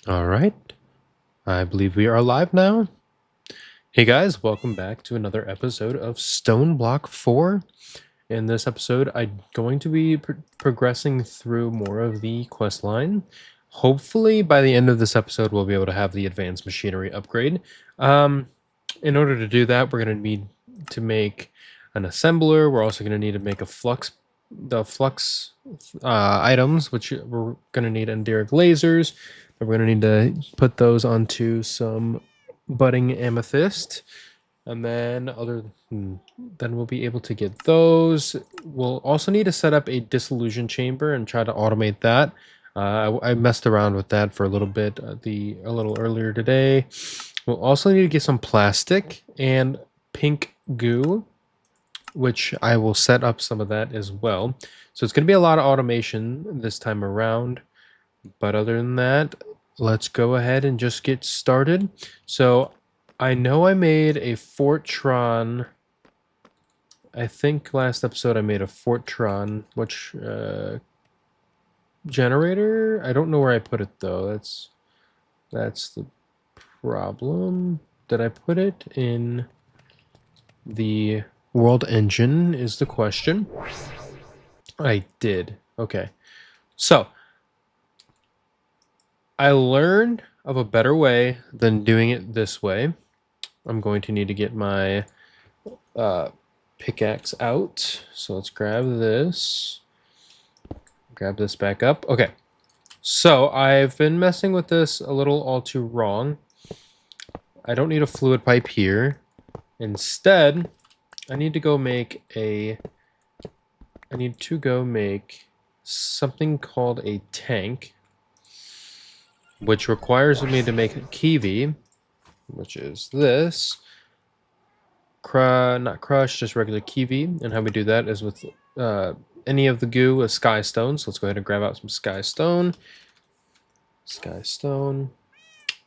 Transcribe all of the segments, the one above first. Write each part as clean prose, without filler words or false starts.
All right. I believe we are live now. Hey guys, welcome back to another episode of Stoneblock 4. In this episode, I'm going to be progressing through more of the quest line. Hopefully, by the end of this episode, we'll be able to have the advanced machinery upgrade. In order to do that, we're going to need to make an assembler. We're also going to need to make the flux items, which we're going to need enderic lasers. We're going to need to put those onto some budding amethyst. And then then we'll be able to get those. We'll also need to set up a dissolution chamber and try to automate that. I messed around with that for a little bit a little earlier today. We'll also need to get some plastic and pink goo, which I will set up some of that as well. So it's going to be a lot of automation this time around. But other than that, let's go ahead and just get started. So I know I made a Fortron. I think last episode I made a Fortron, which generator. I don't know where I put it though. That's the problem. Did I put it in the world engine is the question. I did. Okay. So I learned of a better way than doing it this way. I'm going to need to get my pickaxe out. So let's grab this. Grab this back up. Okay. So I've been messing with this a little all too wrong. I don't need a fluid pipe here. Instead, I need to go make something called a tank, which requires me to make a kiwi, which is this. Not crush, just regular kiwi. And how we do that is with any of the goo, a sky stone. So let's go ahead and grab out some sky stone. Sky stone.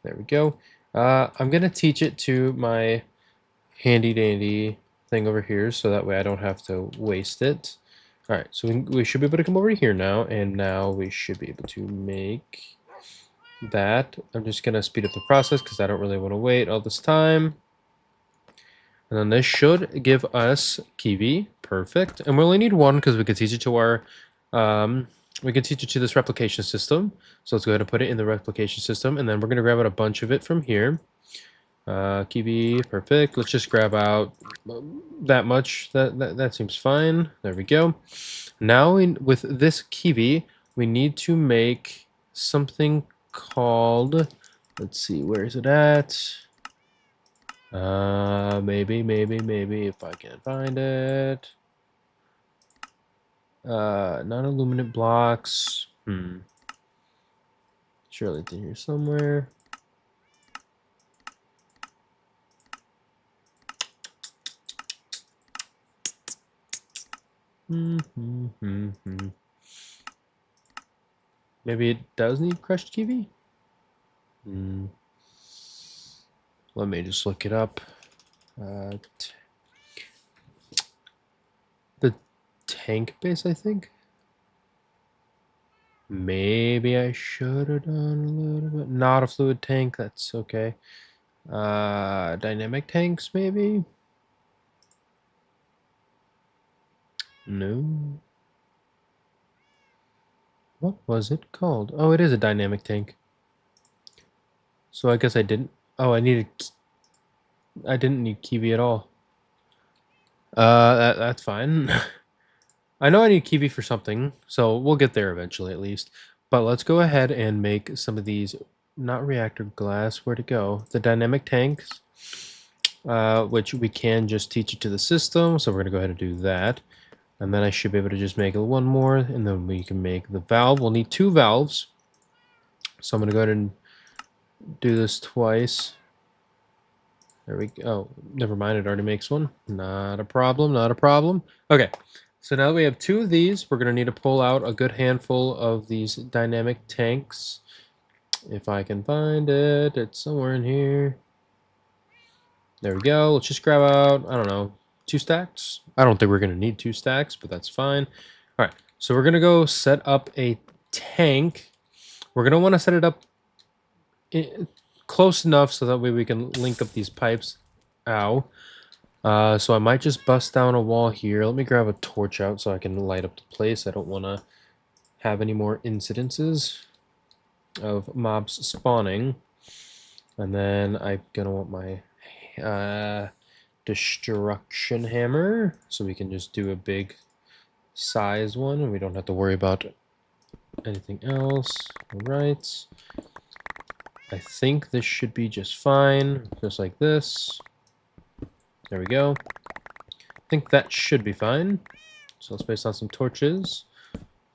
There we go. I'm going to teach it to my handy dandy thing over here, so that way I don't have to waste it. All right, so we should be able to come over here now, and now we should be able to make that. I'm just going to speed up the process because I don't really want to wait all this time. And then this should give us kiwi. Perfect. And we only need one because we can teach it to our we can teach it to this replication system. So let's go ahead and put it in the replication system, and then we're going to grab out a bunch of it from here. Kiwi, perfect. Let's just grab out that much. That seems fine. There we go. Now with this kiwi, we need to make something called, let's see, where is it at? Maybe if I can find it. Non-illuminant blocks. Surely it's in here somewhere. Maybe it does need crushed kiwi? Let me just look it up. The tank base, I think? Maybe I should have done a little bit. Not a fluid tank, that's okay. Dynamic tanks, maybe? No. What was it called? Oh, it is a dynamic tank. So I guess I didn't. Oh, I didn't need kiwi at all. That's fine. I know I need kiwi for something, so we'll get there eventually at least. But let's go ahead and make some of these, not reactor glass, where to go? The dynamic tanks, which we can just teach it to the system. So we're going to go ahead and do that. And then I should be able to just make one more, and then we can make the valve. We'll need 2 valves. So I'm going to go ahead and do this twice. There we go. Oh, never mind. It already makes one. Not a problem. Not a problem. Okay. So now that we have 2 of these, we're going to need to pull out a good handful of these dynamic tanks. If I can find it, it's somewhere in here. There we go. Let's just grab out, I don't know, 2 stacks. I don't think we're going to need 2 stacks, but that's fine. All right. So we're going to go set up a tank. We're going to want to set it up close enough so that way we can link up these pipes. Ow. So I might just bust down a wall here. Let me grab a torch out so I can light up the place. I don't want to have any more incidences of mobs spawning. And then I'm going to want my destruction hammer so we can just do a big size one and we don't have to worry about anything else. All right. I think this should be just fine, just like this. There we go. I think that should be fine. So let's place on some torches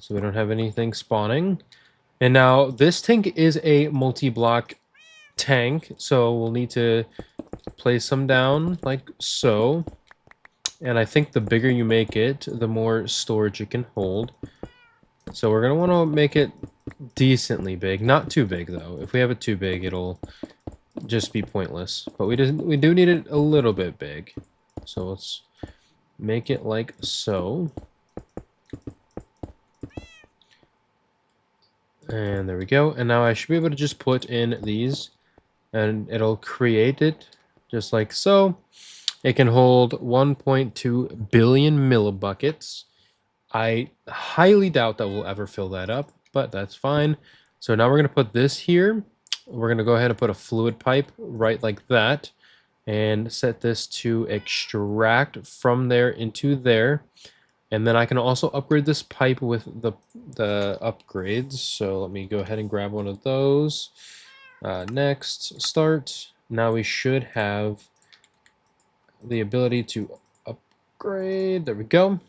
so we don't have anything spawning. And now this tank is a multi-block tank, so we'll need to place some down like so. And I think the bigger you make it, the more storage it can hold. So we're going to want to make it decently big. Not too big, though. If we have it too big, it'll just be pointless. But we do need it a little bit big. So let's make it like so. And there we go. And now I should be able to just put in these. And it'll create it just like so. It can hold 1.2 billion millibuckets. I highly doubt that we'll ever fill that up, but that's fine. So now we're going to put this here. We're going to go ahead and put a fluid pipe right like that and set this to extract from there into there. And then I can also upgrade this pipe with the upgrades. So let me go ahead and grab one of those. Next, start. Now we should have the ability to upgrade. There we go.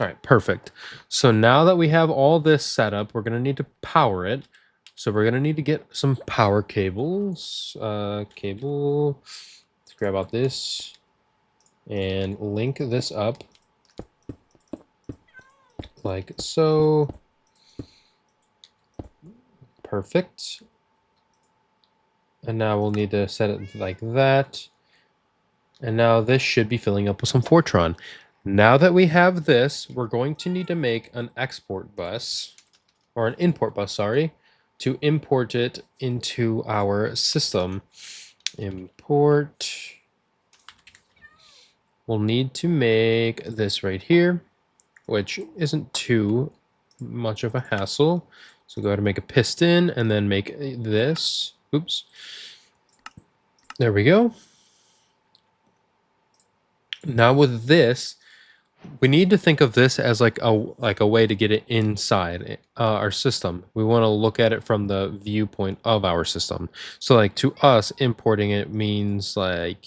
All right, perfect. So now that we have all this set up, we're going to need to power it. So we're going to need to get some power cables. Cable. Let's grab out this and link this up like so. Perfect. And now we'll need to set it like that. And now this should be filling up with some Fortron. Now that we have this, we're going to need to make an export bus, or an import bus, sorry, to import it into our system. Import. We'll need to make this right here, which isn't too much of a hassle. So go ahead and make a piston and then make this. Oops. There we go. Now with this, we need to think of this as like a way to get it inside our system. We want to look at it from the viewpoint of our system. So like to us, importing it means like,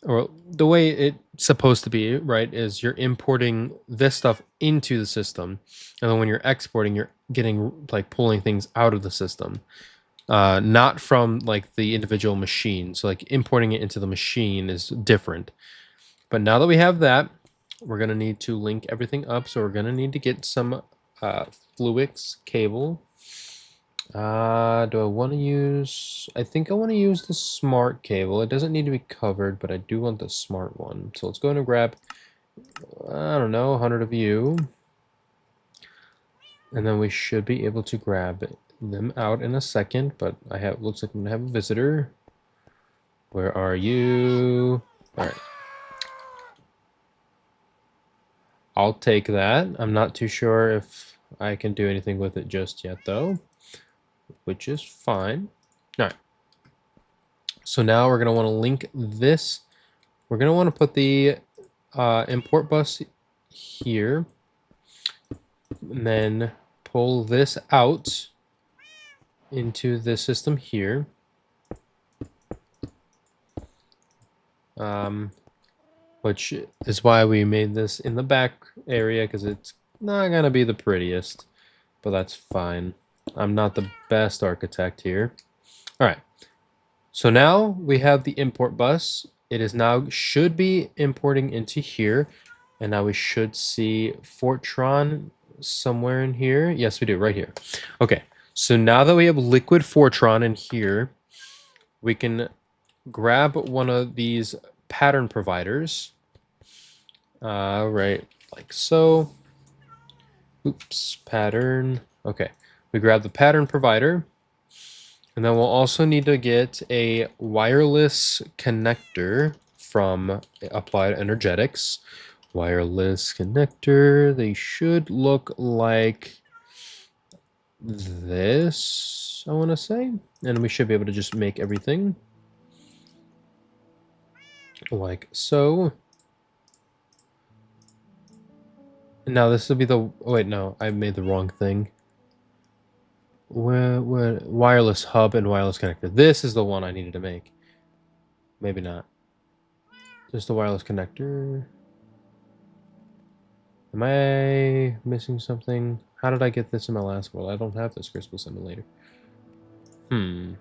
or the way it's supposed to be, right, is you're importing this stuff into the system. And then when you're exporting, you're getting like pulling things out of the system. Not from like the individual machine. So like importing it into the machine is different. But now that we have that, we're going to need to link everything up. So we're going to need to get some Fluix cable. Do I want to use... I think I want to use the smart cable. It doesn't need to be covered, but I do want the smart one. So let's go ahead and grab, I don't know, 100 of you. And then we should be able to grab them out in a second. But looks like I'm going to have a visitor. Where are you? All right. I'll take that. I'm not too sure if I can do anything with it just yet, though, which is fine. All right. So now we're going to want to link this. We're going to want to put the import bus here, and then pull this out into the system here. Which is why we made this in the back area, because it's not going to be the prettiest, but that's fine. I'm not the best architect here. All right. So now we have the import bus. It is now should be importing into here. And now we should see Fortron somewhere in here. Yes, we do, right here. Okay. So now that we have liquid Fortron in here, we can grab one of these pattern providers. Right, like so. Oops, pattern. Okay, we grab the pattern provider, And then we'll also need to get a wireless connector from Applied Energetics. Wireless connector. They should look like this, I want to say. And we should be able to just make everything like so. Now this will be the... Oh, wait, no, I made the wrong thing. Where wireless hub and wireless connector. This is the one I needed to make. Maybe not. Just the wireless connector. Am I missing something? How did I get this in my last world? I don't have this crystal simulator. Or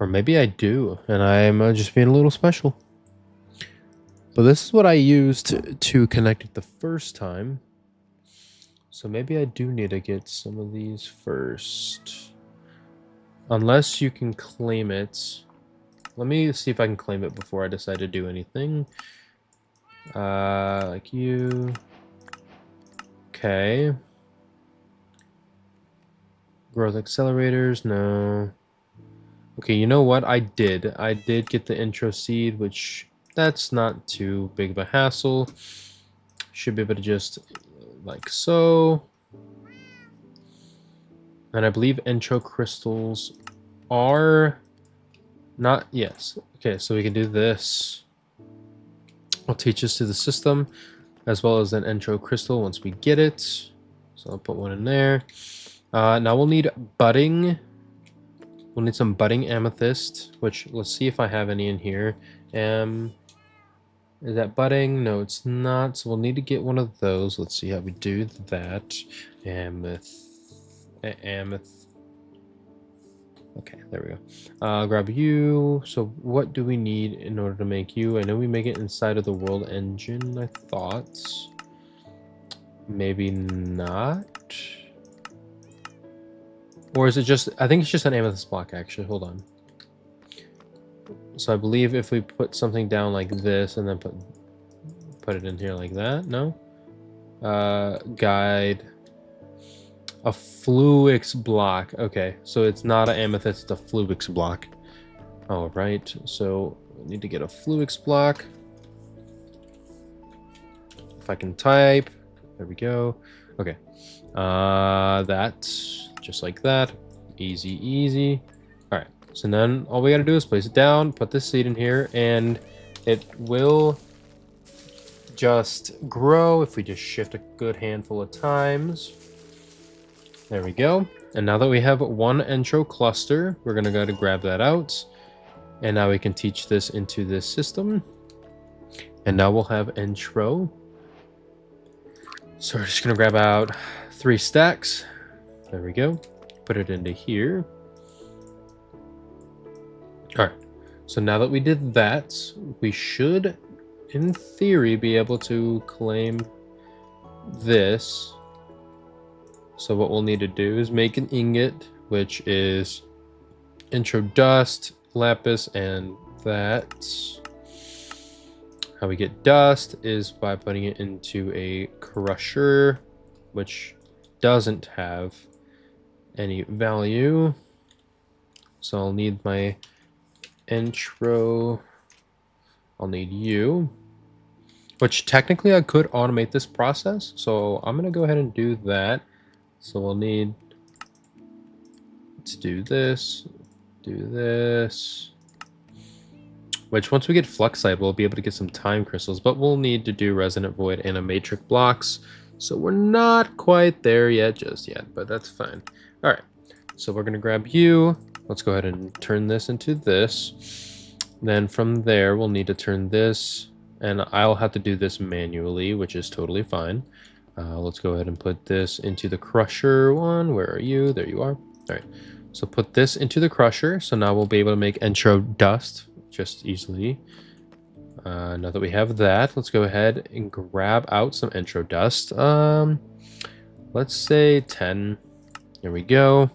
maybe I do, and I'm just being a little special. But this is what I used to connect it the first time. So maybe I do need to get some of these first. Unless you can claim it. Let me see if I can claim it before I decide to do anything. Like you. Okay. Growth accelerators, no. Okay, you know what? I did get the intro seed, which that's not too big of a hassle. Should be able to just like so. And I believe intro crystals are not, yes. Okay, so we can do this. I'll teach us to the system as well as an intro crystal once we get it. So I'll put one in there. Now we'll need budding. We'll need some budding amethyst, which let's see if I have any in here. Is that budding? No, it's not. So we'll need to get one of those. Let's see how we do that. Amethyst. Okay, there we go. Grab you. So what do we need in order to make you? I know we make it inside of the world engine, I thought. Maybe not. Or is it just... I think it's just an amethyst block, actually. Hold on. So I believe if we put something down like this and then put it in here like that. No? Guide. A fluix block. Okay, so it's not an amethyst, it's a fluix block. Alright, so we need to get a fluix block. If I can type. There we go. Okay. That's just like that. Easy, easy. Alright, so then all we gotta do is place it down, put this seed in here, and it will just grow if we just shift a good handful of times. There we go. And now that we have one intro cluster, we're gonna go to grab that out. And now we can teach this into this system. And now we'll have intro. So we're just gonna grab out 3 stacks. There we go. Put it into here. All right. So now that we did that, we should, in theory, be able to claim this. So what we'll need to do is make an ingot, which is intro dust, lapis, and that. How we get dust is by putting it into a crusher, which doesn't have any value. So I'll need my intro. I'll need you, which technically I could automate this process. So I'm going to go ahead and do that. So we'll need to do this, which once we get Fluxite, we'll be able to get some time crystals, but we'll need to do Resonant Void and a Matrix blocks. So we're not quite there yet, just yet, but that's fine. All right, so we're gonna grab you. Let's go ahead and turn this into this. Then from there, we'll need to turn this, and I'll have to do this manually, which is totally fine. Let's go ahead and put this into the crusher one. Where are you? There you are. All right, so put this into the crusher. So now we'll be able to make intro dust just easily. Now that we have that, let's go ahead and grab out some intro dust. Let's say 10. There we go.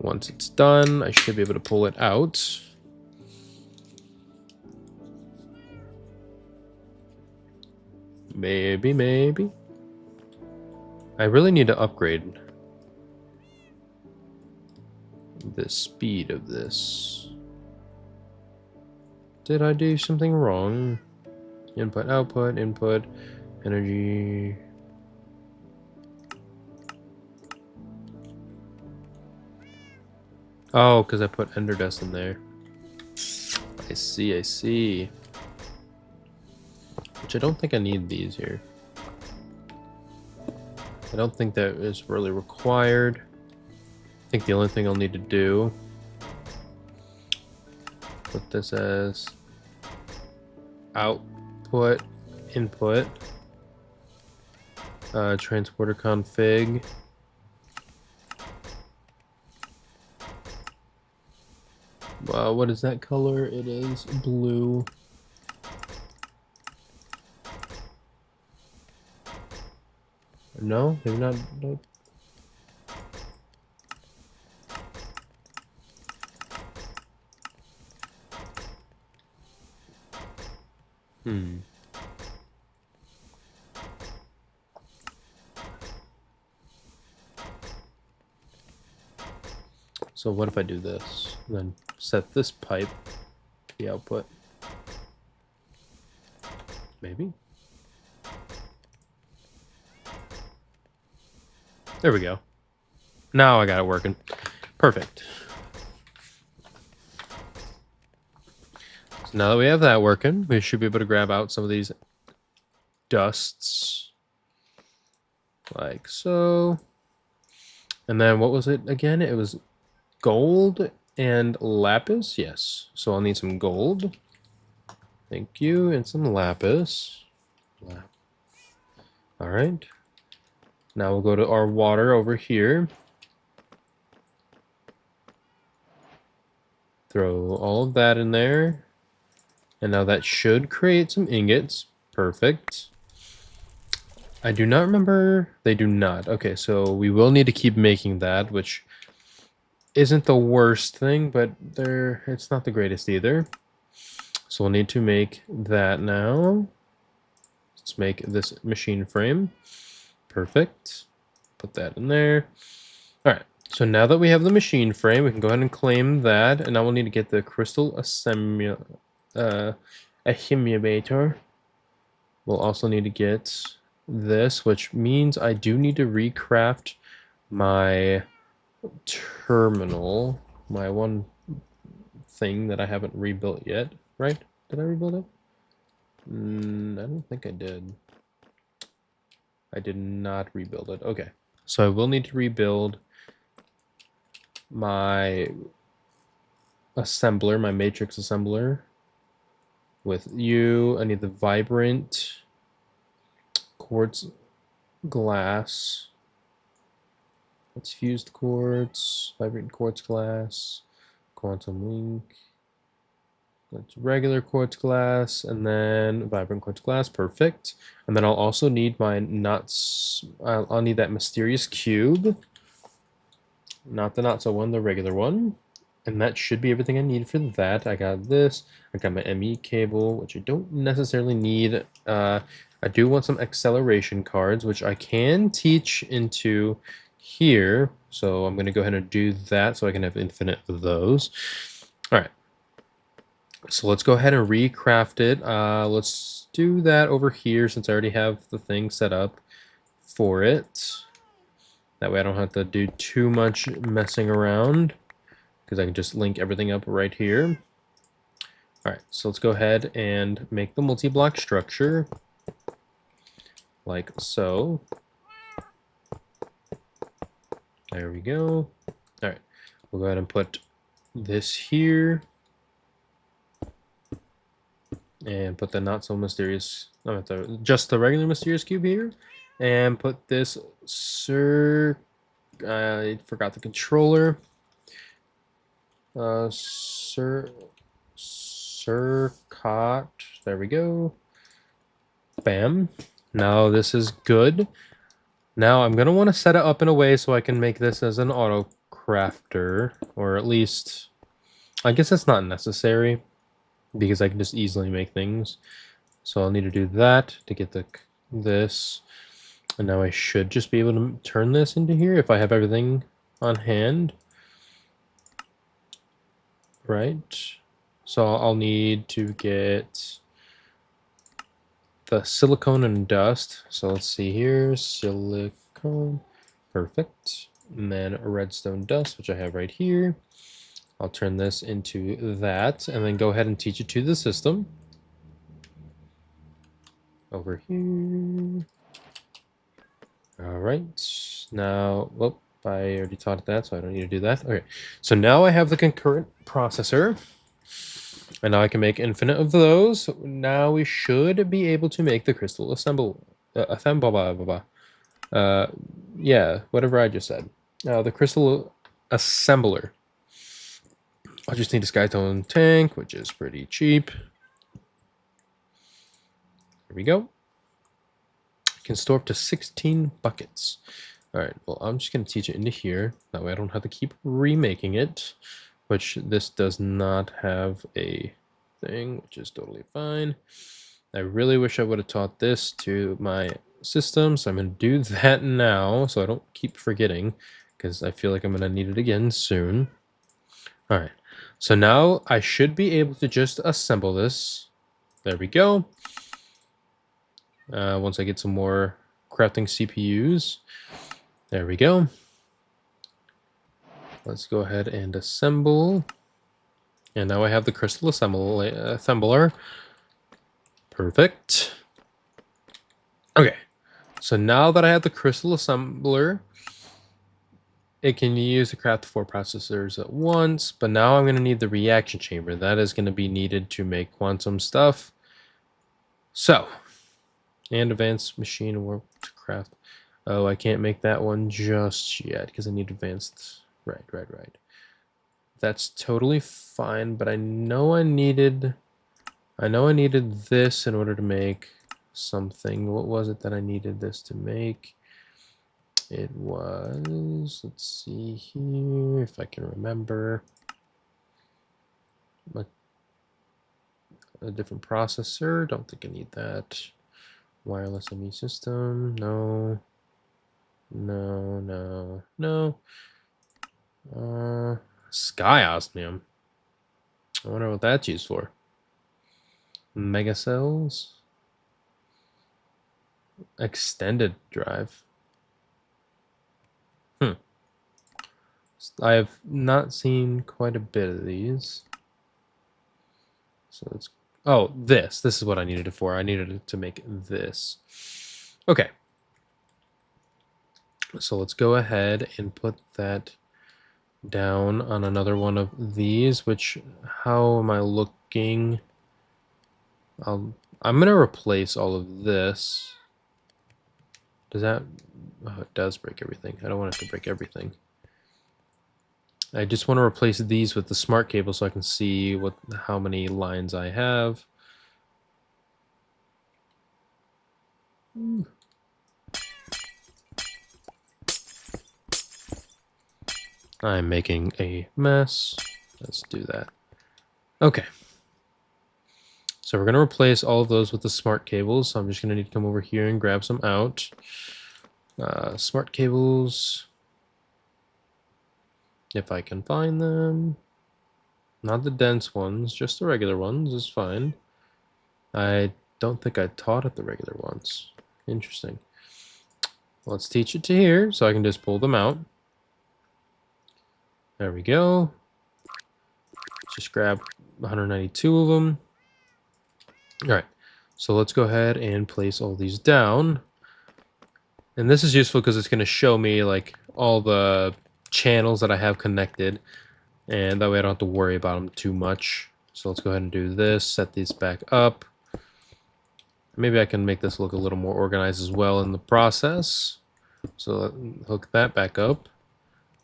Once it's done, I should be able to pull it out. Maybe. I really need to upgrade the speed of this. Did I do something wrong? Input, output, input, energy. Oh, because I put ender dust in there. I see. Which I don't think I need these here. I don't think that is really required. I think the only thing I'll need to do, put this as output, input, transporter config. What is that color? It is blue. No, maybe not. No. So what if I do this? And then set this pipe to the output. Maybe. There we go. Now I got it working. Perfect. So now that we have that working, we should be able to grab out some of these dusts. Like so. And then what was it again? It was gold and lapis. Yes. So I'll need some gold. Thank you. And some lapis. All right. Now we'll go to our water over here. Throw all of that in there. And now that should create some ingots. Perfect. I do not remember. They do not. Okay, so we will need to keep making that, which isn't the worst thing, but it's not the greatest either. So we'll need to make that now. Let's make this machine frame. Perfect. Put that in there. All right. So now that we have the machine frame, we can go ahead and claim that. And now we'll need to get the crystal accumulator. We'll also need to get this, which means I do need to recraft my terminal, my one thing that I haven't rebuilt yet, right? Did I rebuild it? I don't think I did. I did not rebuild it. Okay. So I will need to rebuild my assembler, my matrix assembler. With you, I need the vibrant quartz glass. Let's fuse the quartz, vibrant quartz glass, quantum link. That's regular quartz glass, and then vibrant quartz glass. Perfect. And then I'll also need my I'll need that mysterious cube. Not the not so one, the regular one. And that should be everything I need for that. I got this. I got my ME cable, which I don't necessarily need. I do want some acceleration cards, which I can teach into here. So I'm going to go ahead and do that so I can have infinite of those. All right. So let's go ahead and recraft it. Let's do that over here since I already have the thing set up for it. That way I don't have to do too much messing around, because I can just link everything up right here. All right, so let's go ahead and make the multi-block structure like so. There we go. All right, we'll go ahead and put this here and put the not so mysterious, just the regular mysterious cube here, and put this I forgot the controller. Circuit. There we go. Bam. Now this is good. Now I'm gonna want to set it up in a way so I can make this as an auto crafter, or at least, I guess it's not necessary because I can just easily make things. So I'll need to do that to get the this. And now I should just be able to turn this into here if I have everything on hand. Right. So I'll need to get the silicone and dust. So let's see here. Silicone. Perfect. And then redstone dust, which I have right here. I'll turn this into that and then go ahead and teach it to the system. Over here. All right. Now, well, I already taught it that, so I don't need to do that. Okay. So now I have the concurrent processor. And now I can make infinite of those. Now we should be able to make the crystal yeah, whatever I just said. The crystal assembler. I just need a Skytone tank, which is pretty cheap. Here we go. I can store up to 16 buckets. All right, well, I'm just going to teach it into here. That way I don't have to keep remaking it, which this does not have a thing, which is totally fine. I really wish I would have taught this to my system, so I'm going to do that now so I don't keep forgetting, because I feel like I'm going to need it again soon. All right, so now I should be able to just assemble this. There we go. Once I get some more crafting CPUs. There we go. Let's go ahead and assemble. And now I have the crystal assembler. Perfect. Okay. So now that I have the crystal assembler, it can be used to craft 4 processors at once. But now I'm going to need the reaction chamber. That is going to be needed to make quantum stuff. So, and advanced machine work to craft. Oh, I can't make that one just yet because I need advanced. Right. That's totally fine, but I know I needed this in order to make something. What was it that I needed this to make? It was, let's see here if I can remember. A different processor. Don't think I need that. Wireless ME system. No. Sky osmium. I wonder what that's used for. Mega cells. Extended drive. I have not seen quite a bit of these. So it's, oh, this is what I needed it for. I needed it to make this. Okay. So let's go ahead and put that down on another one of these, which, how am I looking? I'm going to replace all of this. Does that, oh, it does break everything. I don't want it to break everything. I just want to replace these with the smart cable so I can see how many lines I have. I'm making a mess. Let's do that. Okay. So we're going to replace all of those with the smart cables. So I'm just going to need to come over here and grab some out. Smart cables. If I can find them. Not the dense ones, just the regular ones is fine. I don't think I taught it the regular ones. Interesting. Let's teach it to here so I can just pull them out. There we go. Just grab 192 of them. All right, so let's go ahead and place all these down. And this is useful because it's going to show me like all the channels that I have connected, and that way I don't have to worry about them too much. So let's go ahead and do this, set these back up. Maybe I can make this look a little more organized as well in the process. So hook that back up.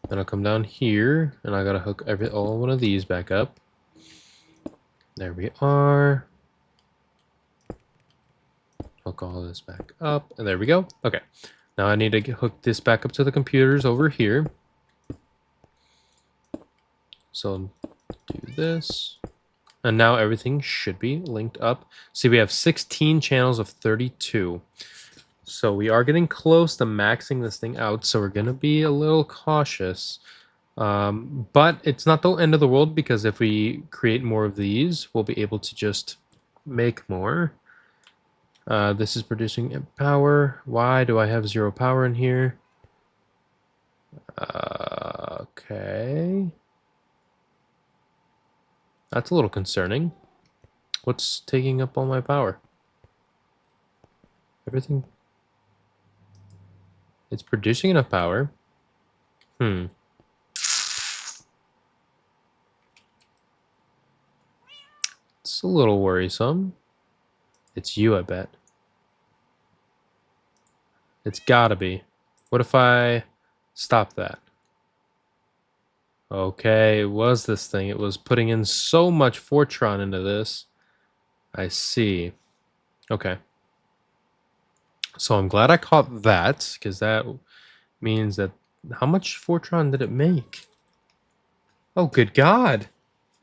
Then I'll come down here, and I gotta hook all one of these back up. There we are. Hook all this back up, and there we go. Okay, now I need to hook this back up to the computers over here. So do this, and now everything should be linked up. See, we have 16 channels of 32. So we are getting close to maxing this thing out, so we're going to be a little cautious. But it's not the end of the world, because if we create more of these, we'll be able to just make more. This is producing power. Why do I have 0 power in here? Okay. That's a little concerning. What's taking up all my power? Everything. It's producing enough power. It's a little worrisome. It's you, I bet. It's gotta be. What if I stop that? Okay, it was this thing. It was putting in so much Fortron into this. I see. Okay. So I'm glad I caught that, because that means that... How much Fortron did it make? Oh, good God.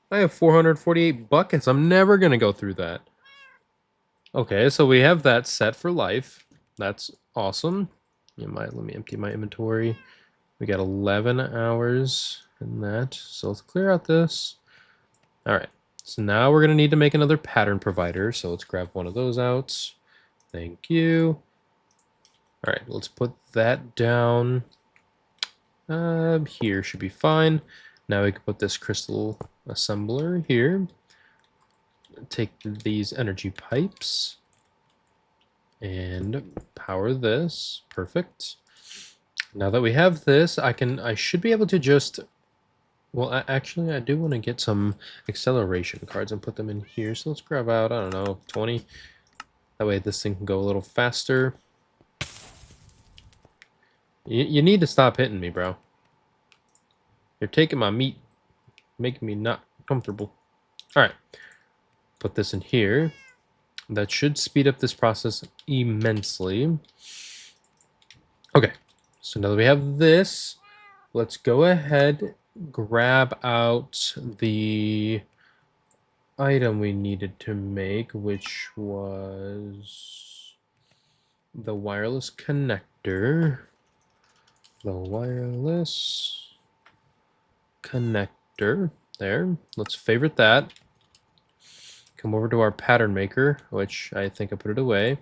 I have 448 buckets. I'm never going to go through that. Okay, so we have that set for life. That's awesome. Let me empty my inventory. We got 11 hours in that. So let's clear out this. All right. So now we're going to need to make another pattern provider. So let's grab one of those out. Thank you. All right, let's put that down. Here should be fine. Now we can put this crystal assembler here. Take these energy pipes and power this. Perfect. Now that we have this, I should be able to just... Well, actually, I do want to get some acceleration cards and put them in here. So let's grab out, I don't know, 20. That way this thing can go a little faster. You need to stop hitting me, bro. You're taking my meat, making me not comfortable. All right. Put this in here. That should speed up this process immensely. Okay. So now that we have this, let's go ahead, grab out the item we needed to make, which was the wireless connector. The wireless connector. There. Let's favorite that. Come over to our pattern maker, which I think I put it away.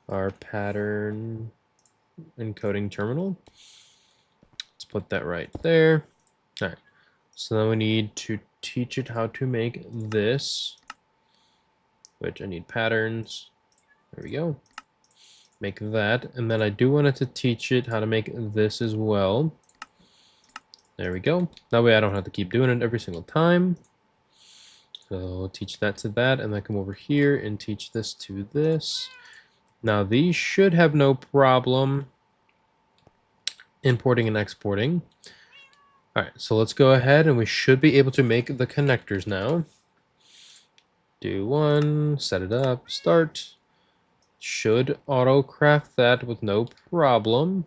Our pattern encoding terminal. Let's put that right there. All right. So then we need to teach it how to make this, which I need patterns. There we go. Make that. And then I do want it to teach it how to make this as well. There we go. That way I don't have to keep doing it every single time. So teach that to that, and then come over here and teach this to this. Now these should have no problem importing and exporting. All right, so let's go ahead and we should be able to make the connectors now. Do one, set it up, start. Should auto craft that with no problem.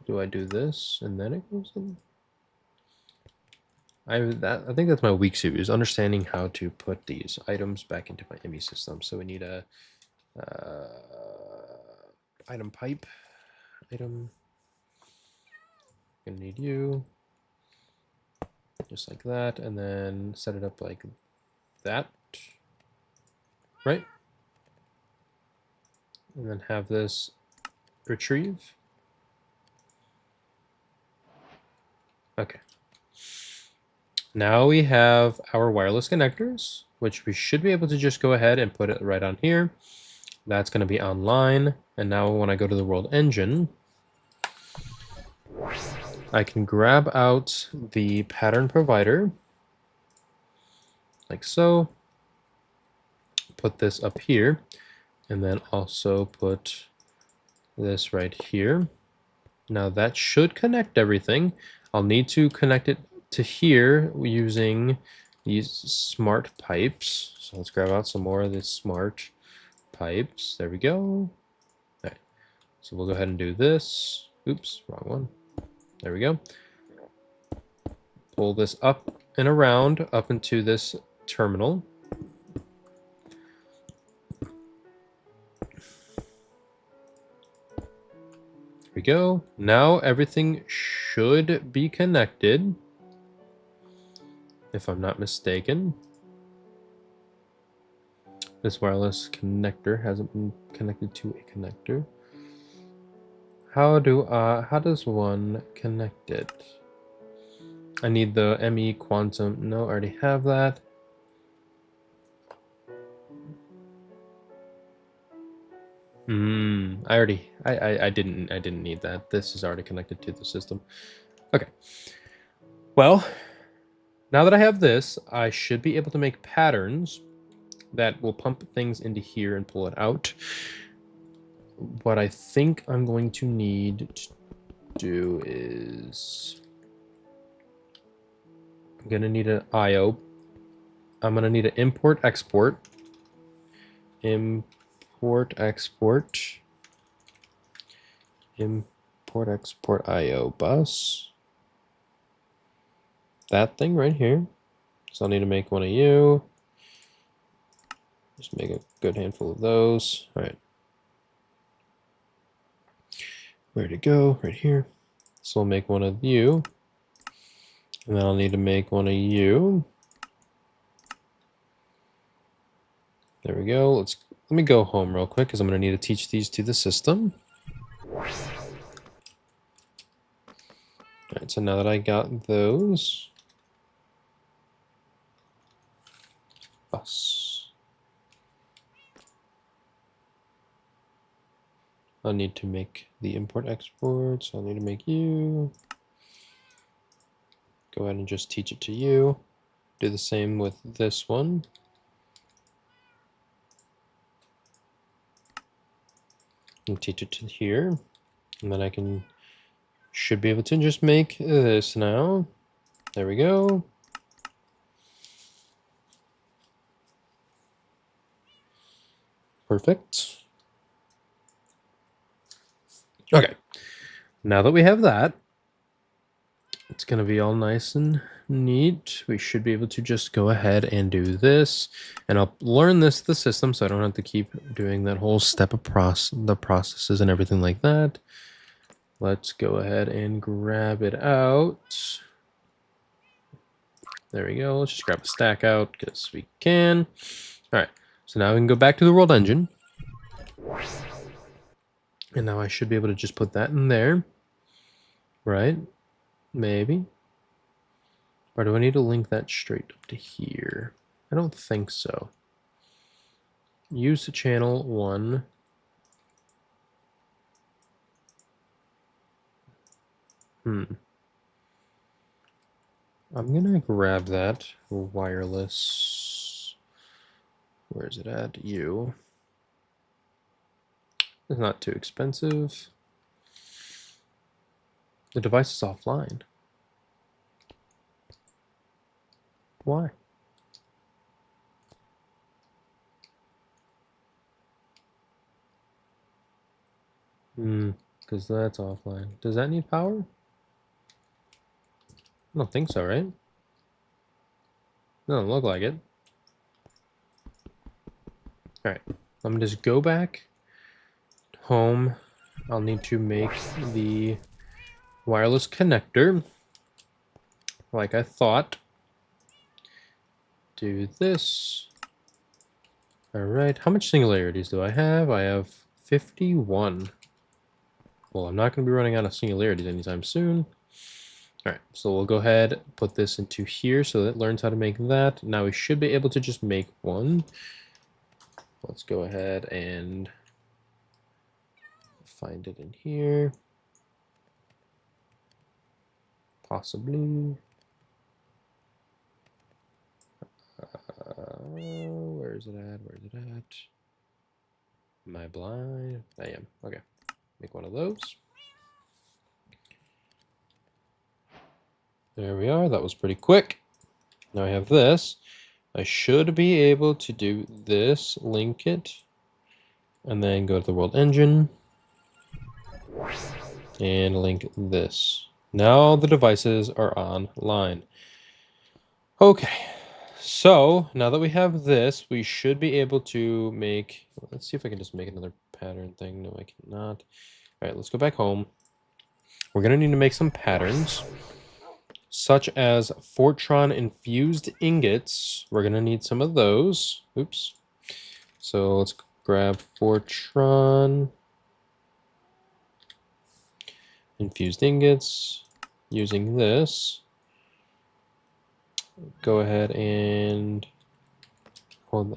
Do I do this and then it goes in? I think that's my weak suit, is understanding how to put these items back into my ME system. So we need a item pipe. Item. Gonna need you. Just like that, and then set it up like that. Right? And then have this retrieve. Okay. Now we have our wireless connectors, which we should be able to just go ahead and put it right on here. That's going to be online. And now when I go to the world engine, I can grab out the pattern provider, like so. Put this up here, and then also put this right here. Now that should connect everything. I'll need to connect it to here using these smart pipes. So let's grab out some more of these smart pipes. There we go. All right. So we'll go ahead and do this. Oops, wrong one. There we go. Pull this up and around up into this terminal. we go. Now everything should be connected, if I'm not mistaken. This wireless connector hasn't been connected to a connector. How does one connect it? I need the ME quantum. No, I already have that. I didn't need that. This is already connected to the system. Okay. Well, now that I have this, I should be able to make patterns that will pump things into here and pull it out. What I think I'm going to need to do is I'm going to need an IO. I'm going to need an import export. Import export IO bus. That thing right here. So I'll need to make one of you. Just make a good handful of those. All right. Where to go? Right here. So I'll make one of you. And then I'll need to make one of you. There we go. Let me go home real quick because I'm going to need to teach these to the system. All right, so now that I got those, bus. I'll need to make the import export, so I'll need to make you. Go ahead and just teach it to you. Do the same with this one. And teach it to here. And then I should be able to just make this now. There we go. Perfect. Okay. Now that we have that, it's going to be all nice and neat. We should be able to just go ahead and do this. And I'll learn the system so I don't have to keep doing that whole step of the processes and everything like that. Let's go ahead and grab it out. There we go. Let's just grab a stack out because we can. All right. So now we can go back to the world engine. And now I should be able to just put that in there. Right? Maybe. Or do I need to link that straight up to here? I don't think so. Use the channel 1. I'm gonna grab that wireless. Where is it at? You. It's not too expensive. The device is offline. Why? Because that's offline. Does that need power? I don't think so, right? Doesn't look like it. Alright, let me just go back home. I'll need to make the wireless connector like I thought. Do this. Alright, how much singularities do I have? I have 51. Well, I'm not going to be running out of singularities anytime soon. Alright, so we'll go ahead, put this into here so that it learns how to make that. Now we should be able to just make one. Let's go ahead and find it in here. Possibly. Where is it at? Where is it at? Am I blind? I am. Okay. Make one of those. There we are. That was pretty quick. Now I have this. I should be able to do this, link it, and then go to the world engine and link this. Now the devices are online. Okay, so now that we have this, we should be able to make, let's see if I can just make another pattern thing. No, I cannot. All right, let's go back home. we're going to need to make some patterns, such as Fortron infused ingots. We're going to need some of those. Oops. So let's grab Fortron infused ingots using this. Go ahead and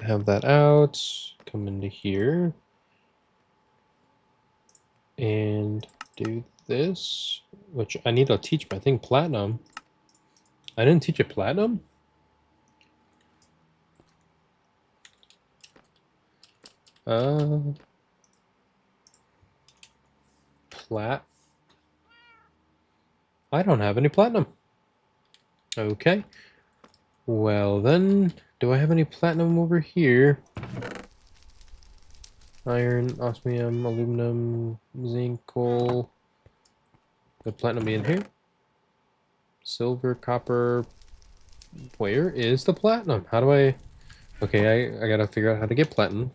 have that out. Come into here and do this, which I need to teach my thing platinum. I didn't teach it platinum? Plat. I don't have any platinum. Okay. Well then, do I have any platinum over here? Iron, osmium, aluminum, zinc, coal. Could platinum be in here? Silver, copper. Where is the platinum? How do I... Okay, I gotta figure out how to get platinum.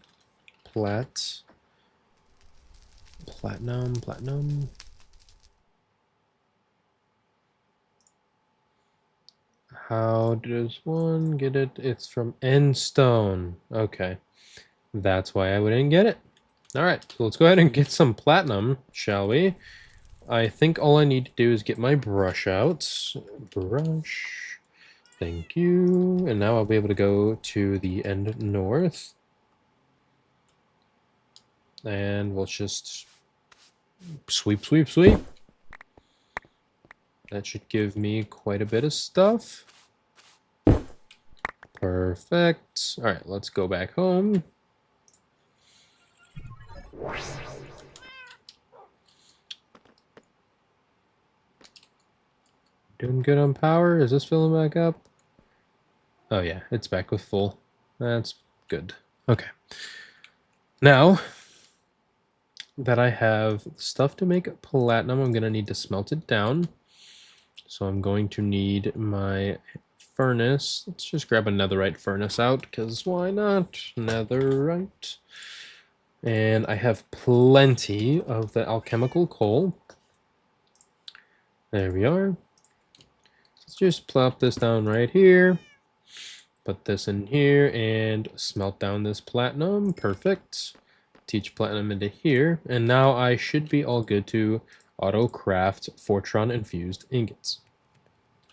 Platinum. How does one get it? It's from Endstone. Okay. That's why I wouldn't get it. Alright, so let's go ahead and get some platinum, shall we? I think all I need to do is get my brush out. Brush. Thank you. And now I'll be able to go to the end north. And we'll just sweep. That should give me quite a bit of stuff. Perfect. All right, let's go back home. Doing good on power. Is this filling back up? Oh yeah, it's back with full. That's good. Okay. Now that I have stuff to make platinum, I'm going to need to smelt it down. So I'm going to need my furnace. Let's just grab a netherite furnace out, because why not? Netherite. And I have plenty of the alchemical coal. There we are. Let's just plop this down right here. Put this in here and smelt down this platinum. Perfect. Teach platinum into here. And now I should be all good to auto craft Fortron infused ingots.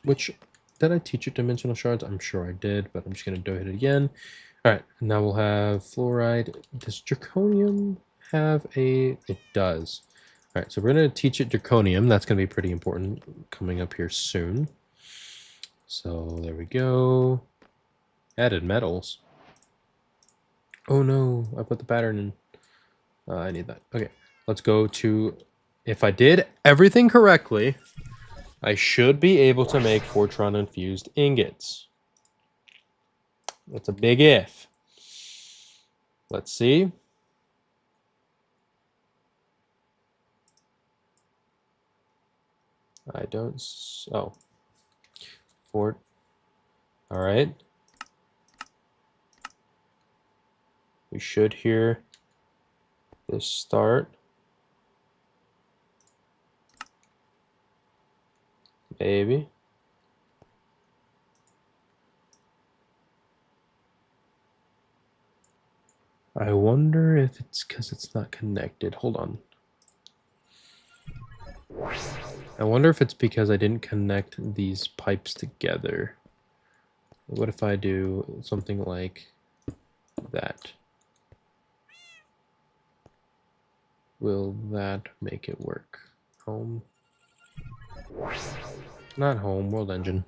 Which, did I teach it dimensional shards? I'm sure I did, but I'm just going to do it again. Alright, now we'll have fluoride. Does draconium have a... It does. Alright, so we're going to teach it draconium. That's going to be pretty important coming up here soon. So there we go. Added metals. Oh no, I put the pattern in. I need that. Okay, let's go to... If I did everything correctly, I should be able to make Fortron infused ingots. That's a big if. Let's see. I don't... Oh. Fort. All right. We should hear this start. Maybe. I wonder if it's because it's not connected. Hold on. I wonder if it's because I didn't connect these pipes together. What if I do something like that? Will that make it work? Home. Not home, world engine.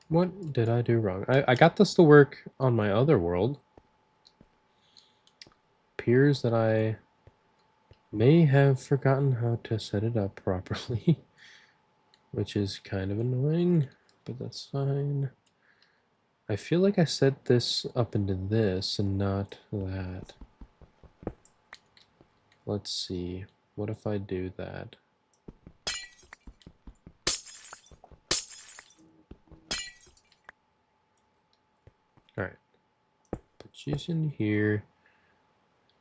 What did I do wrong? I got this to work on my other world. Appears that I may have forgotten how to set it up properly, which is kind of annoying, but that's fine. I feel like I set this up into this and not that. Let's see. What if I do that? Alright. Put these in here.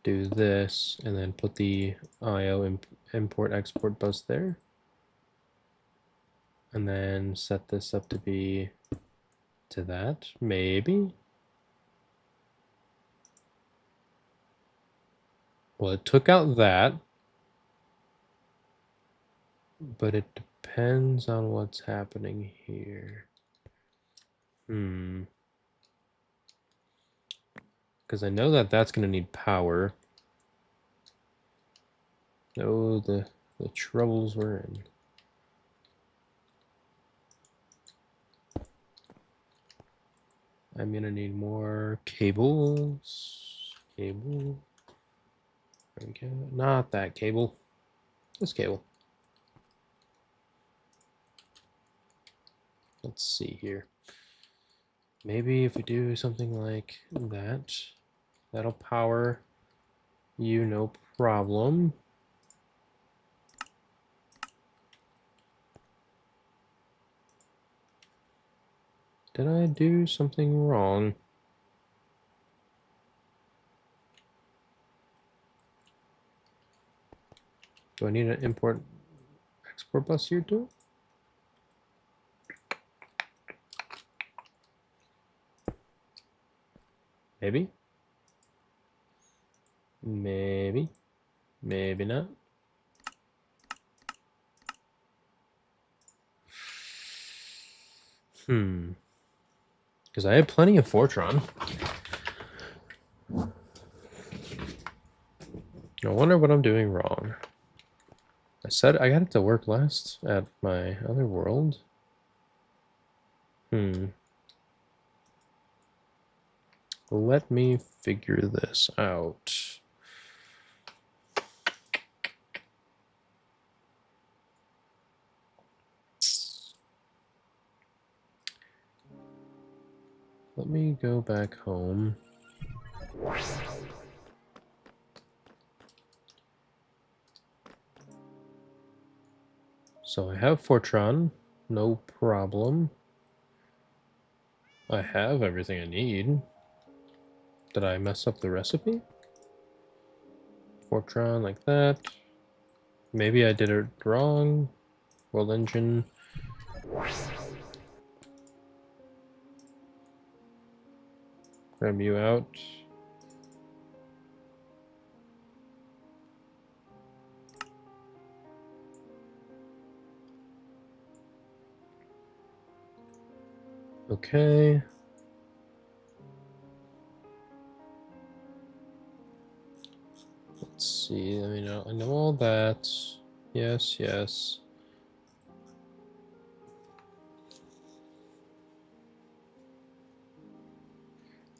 Do this, and then put the IO import export bus there. And then set this up to be to that, maybe. Well, it took out that, but it depends on what's happening here. Because I know that that's going to need power. Oh, the troubles we're in. I'm going to need more cables. Cable. Okay. Not that cable. This cable. Let's see here. Maybe if we do something like that, that'll power you no problem. Did I do something wrong? Do I need an import export bus here too? Maybe. Maybe. Maybe not. Because I have plenty of Fortron. I wonder what I'm doing wrong. I said I got it to work last at my other world. Let me figure this out. Let me go back home. So I have Fortron, no problem. I have everything I need. Did I mess up the recipe? Fortron like that. Maybe I did it wrong. World engine. Grab you out. Okay. Let's see. I know all that. Yes, yes.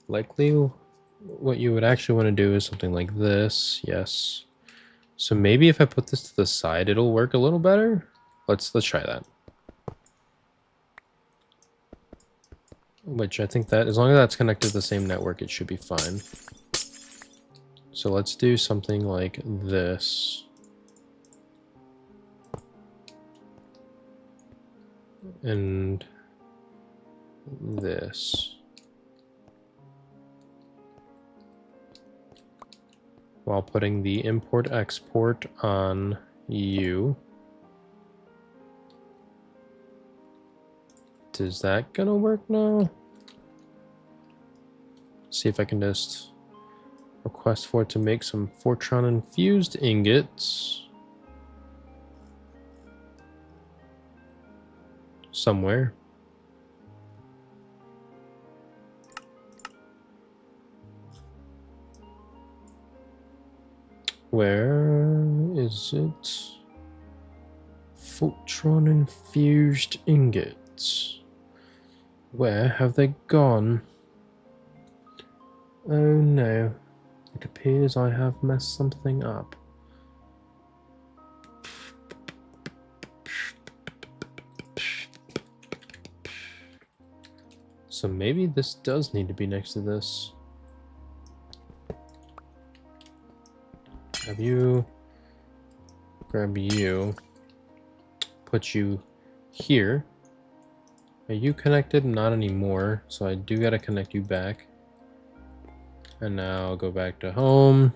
Likely what you would actually want to do is something like this. Yes. So maybe if I put this to the side, it'll work a little better. Let's try that. Which I think that as long as that's connected to the same network, it should be fine. So let's do something like this. And this. While putting the import export on you. Is that gonna work now? See if I can just request for it to make some Fortron infused ingots. Somewhere. Where is it? Fortron infused ingots. Where have they gone? Oh no. It appears I have messed something up. So maybe this does need to be next to this. Grab you. Grab you. Put you here. Are you connected? Not anymore. So I do gotta connect you back. And now I'll go back to home.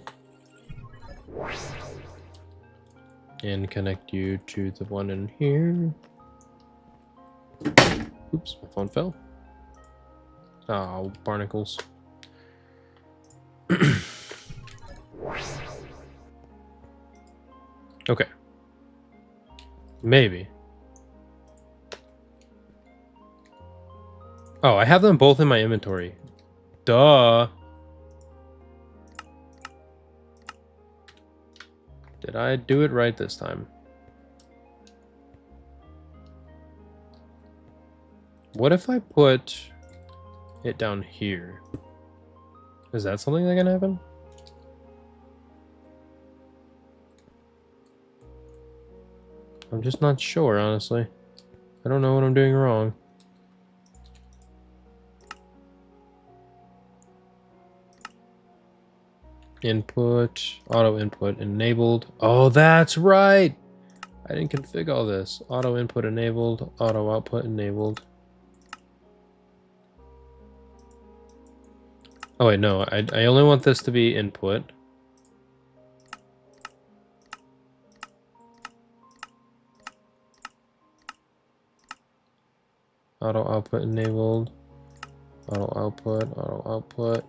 And connect you to the one in here. Oops, my phone fell. Oh, barnacles. Okay. Maybe. Oh, I have them both in my inventory. Duh. Did I do it right this time? What if I put it down here? Is that something that can happen? I'm just not sure, honestly. I don't know what I'm doing wrong. Input, auto input enabled. Oh, that's right! I didn't config all this. Auto input enabled, auto output enabled. Oh wait, no, I only want this to be input. Auto output enabled. Auto output, auto output.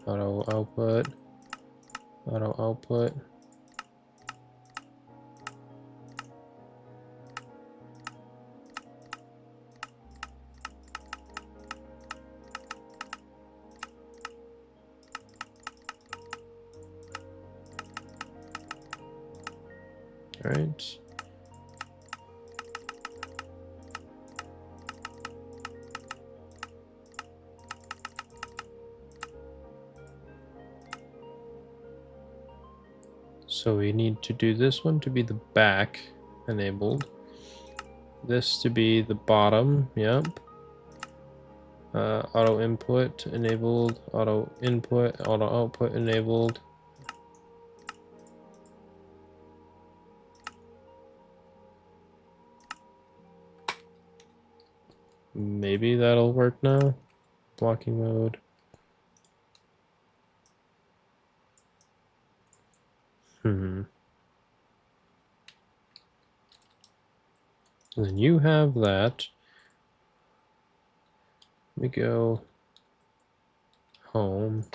Auto output. Auto output. All right. So we need to do this one to be the back enabled. This to be the bottom, yep. Auto input enabled, auto input, auto output enabled. Maybe that'll work now. Blocking mode. And then you have that. Let me go home.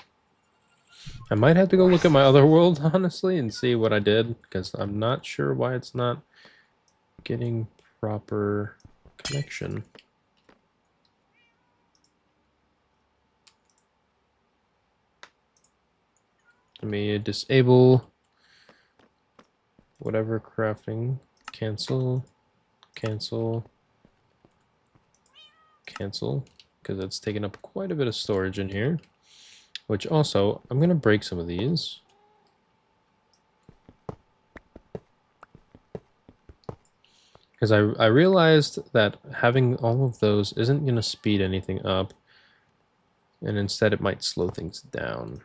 I might have to go look at my other world, honestly, and see what I did, because I'm not sure why it's not getting proper connection. Let me disable whatever crafting. Cancel, cancel, cancel, because it's taking up quite a bit of storage in here. Which also, I'm going to break some of these. Because I realized that having all of those isn't going to speed anything up. And instead it might slow things down.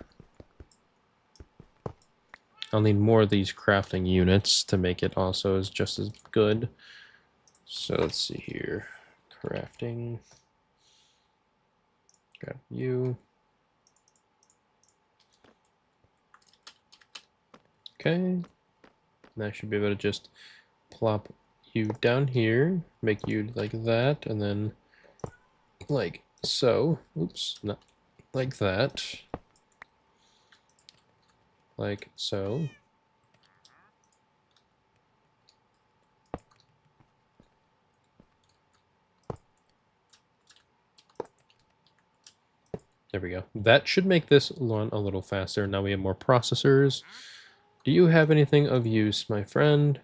I'll need more of these crafting units to make it also as just as good. So let's see here. Crafting. Grab you. Okay. And I should be able to just plop you down here, make you like that, and then like so. Oops, not like that. Like so. There we go. That should make this run a little faster. Now we have more processors. Do you have anything of use, my friend?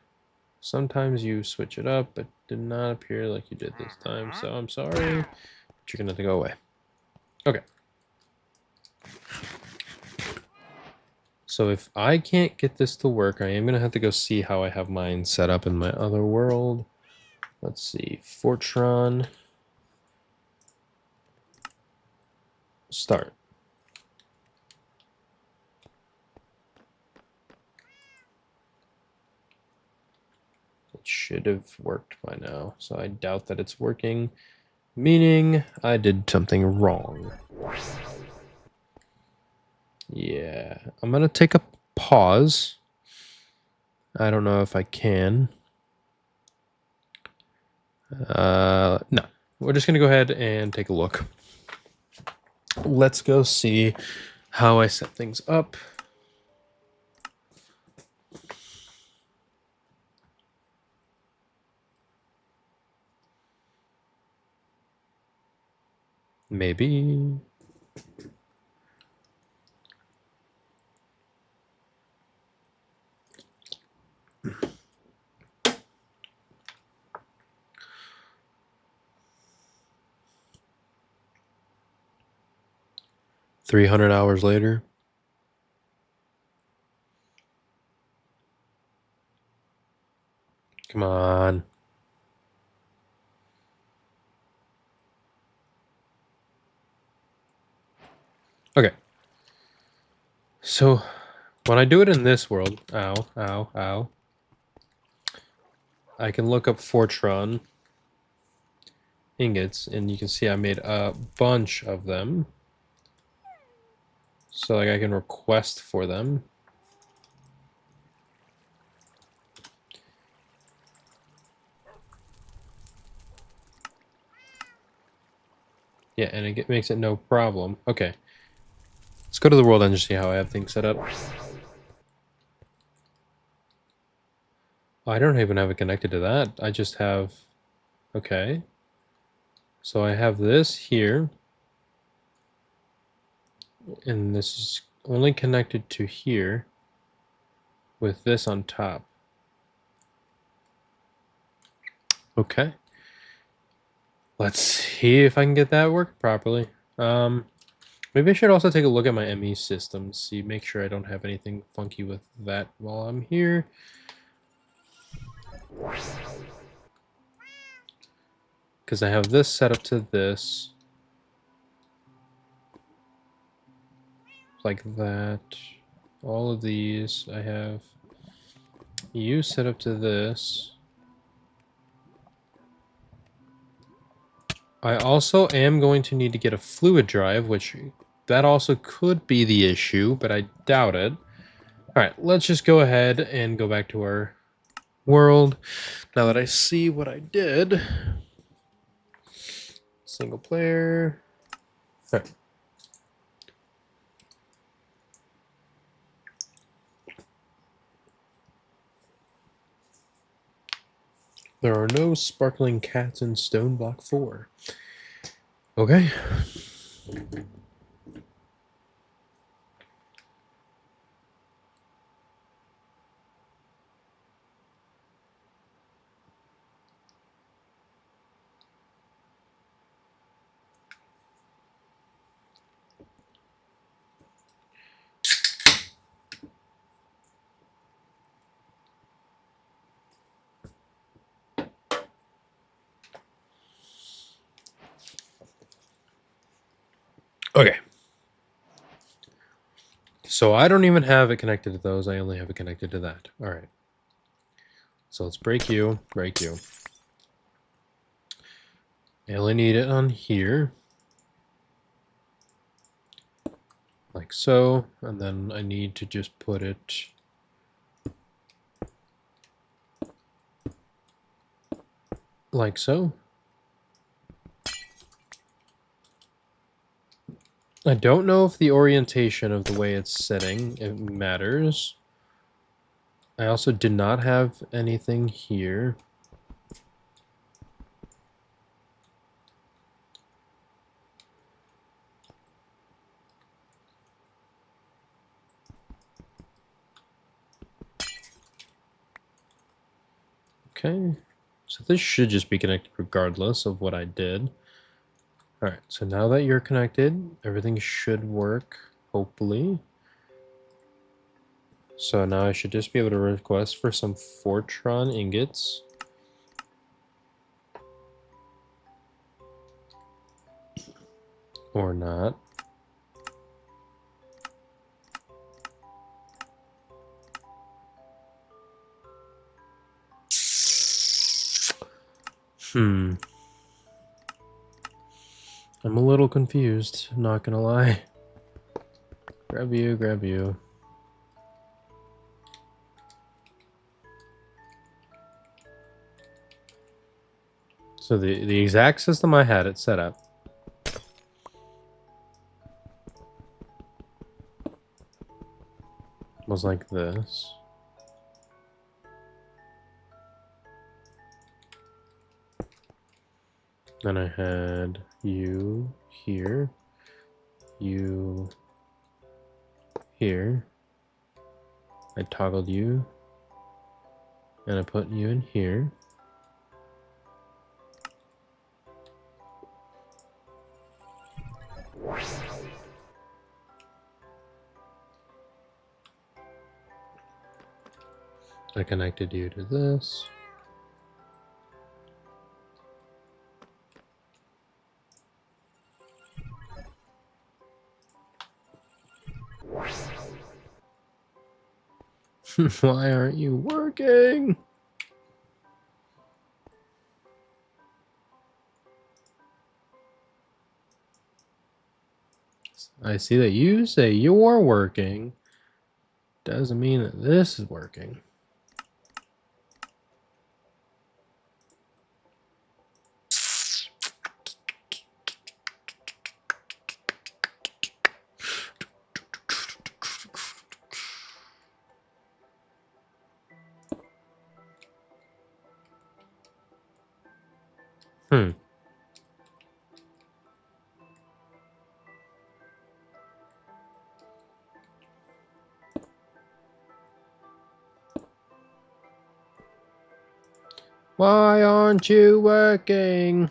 Sometimes you switch it up, but did not appear like you did this time, so I'm sorry. But you're gonna have to go away. Okay. So if I can't get this to work, I am gonna have to go see how I have mine set up in my other world. Let's see, Fortron, start. It should have worked by now, so I doubt that it's working, meaning I did something wrong. Yeah, I'm gonna take a pause. I don't know if I can. No, we're just gonna go ahead and take a look. Let's go see how I set things up. Maybe. $300 later. Come on. Okay. So when I do it in this world, ow, ow, ow, I can look up Fortron ingots, and you can see I made a bunch of them. So like I can request for them. Yeah, and it makes it no problem. Okay. Let's go to the world and just see how I have things set up. I don't even have it connected to that. I just have... Okay. So I have this here. And this is only connected to here with this on top. Okay. Let's see if I can get that work properly. Maybe I should also take a look at my ME system, see, make sure I don't have anything funky with that while I'm here. Because I have this set up to this. Like that. All of these, I have you set up to this. I also am going to need to get a fluid drive, which that also could be the issue, but I doubt it. All right, let's just go ahead and go back to our world. Now that I see what I did. Single player. All right. There are no sparkling cats in Stoneblock 4. Okay. Okay. So I don't even have it connected to those. I only have it connected to that. All right. So let's break you. Break you. I only need it on here. Like so. And then I need to just put it... like so. I don't know if the orientation of the way it's sitting, it matters. I also did not have anything here. Okay, so this should just be connected regardless of what I did. All right, so now that you're connected, everything should work, hopefully. So now I should just be able to request for some Fortron ingots. Or not. I'm a little confused, not gonna lie. Grab you, grab you. So the exact system I had it set up was like this. Then I had you here, you here. I toggled you, and I put you in here. I connected you to this. Why aren't you working? I see that you say you're working. Doesn't mean that this is working. Why aren't you working?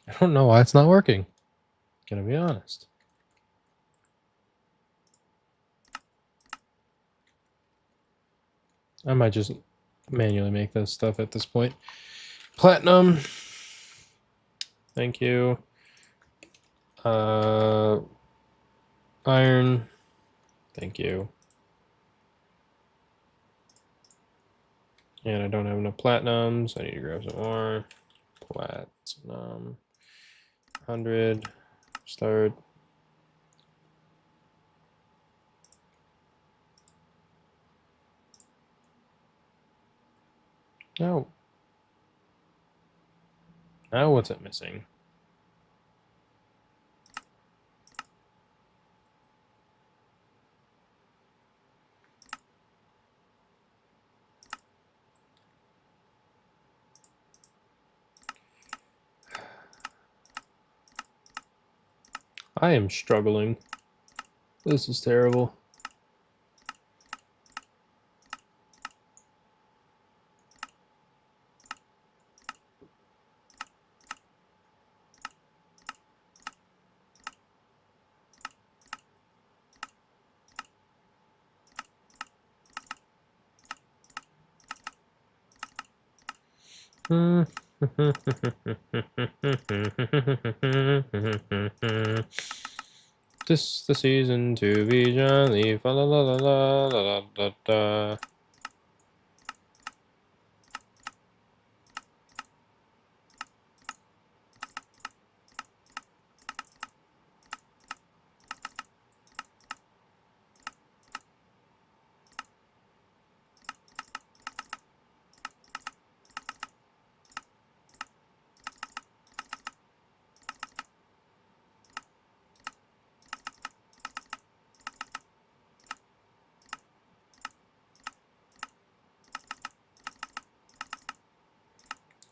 I don't know why it's not working. Gonna be honest. I might just manually make this stuff at this point. Platinum. Thank you. Iron. Thank you. And I don't have enough platinum, so I need to grab some more. Platinum. 100. Start. No. Now what's it missing? I am struggling. This is terrible. This the season to be jolly. La la la la la la la.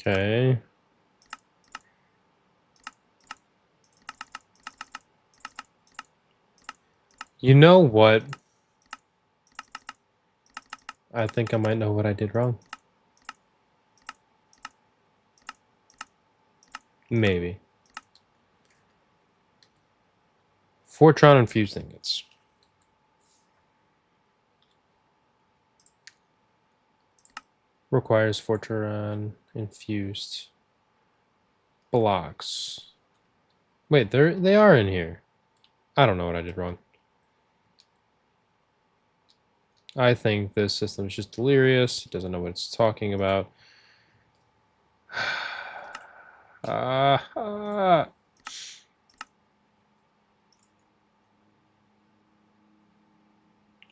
Okay. You know what? I think I might know what I did wrong. Maybe. Fortron infused ingots. Requires Fortron infused blocks. Wait, they are in here. I don't know what I did wrong. I think this system is just delirious. It doesn't know what it's talking about.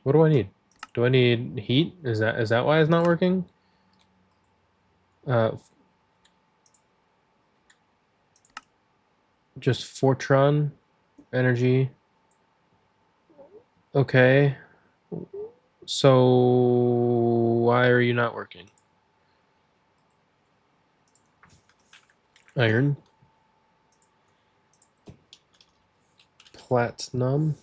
What do I need? Do I need heat? Is that why it's not working? Just Fortron energy. Okay. So why are you not working? Iron. Platinum.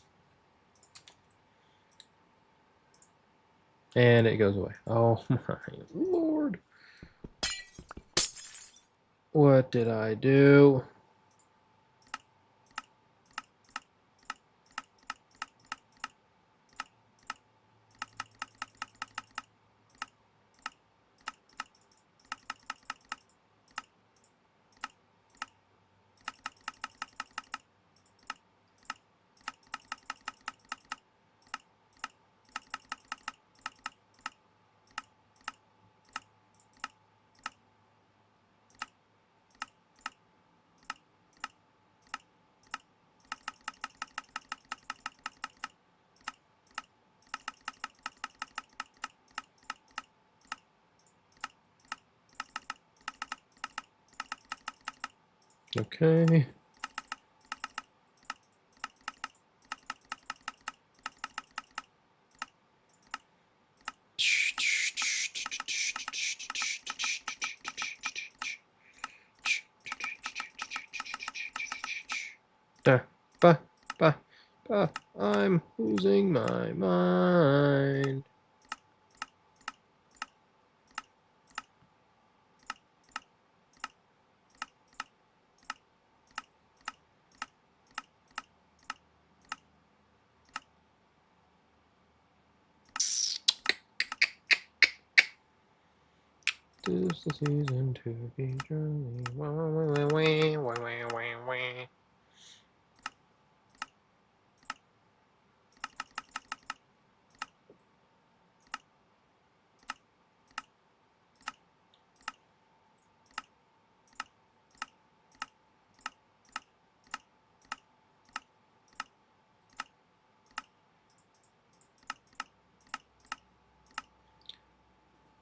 And it goes away. Oh my lord. What did I do? Okay. I'm losing my mind. This the season to be journey.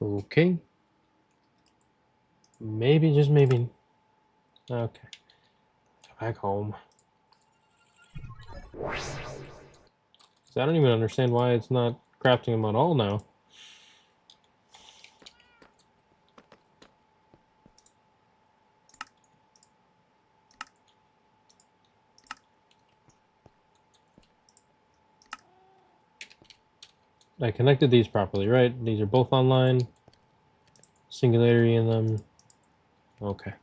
Okay. Maybe, just maybe. Okay. Go back home. I don't even understand why it's not crafting them at all now. I connected these properly, right? These are both online. Singularity in them. Okay.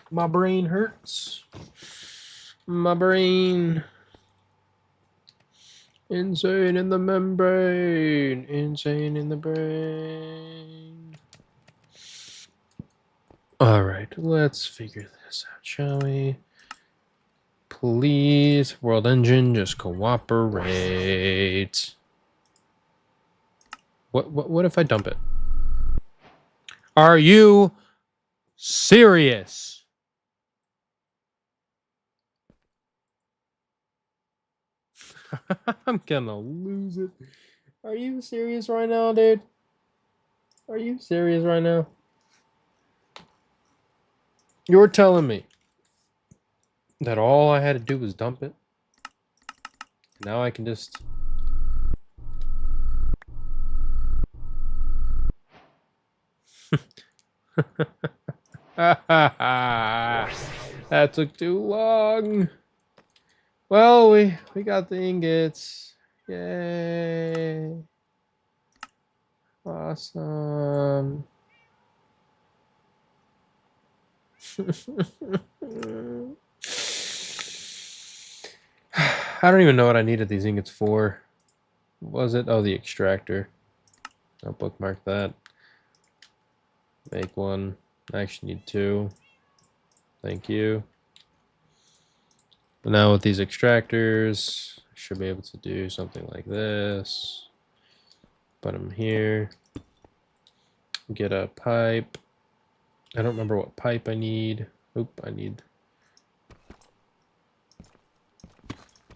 My brain hurts. My brain. Insane in the membrane. Insane in the brain. Alright, let's figure this out, shall we? Please, World Engine, just cooperate. What if I dump it? Are you serious? I'm gonna lose it. Are you serious right now, dude? Are you serious right now? You're telling me that all I had to do was dump it? Now I can just... That took too long. Well, we got the ingots. Yay. Awesome. I don't even know what I needed these ingots for. What was it? Oh, the extractor. I'll bookmark that. Make one. I actually need 2. Thank you. But now with these extractors, I should be able to do something like this. Put them here. Get a pipe. I don't remember what pipe I need. Oop, I need...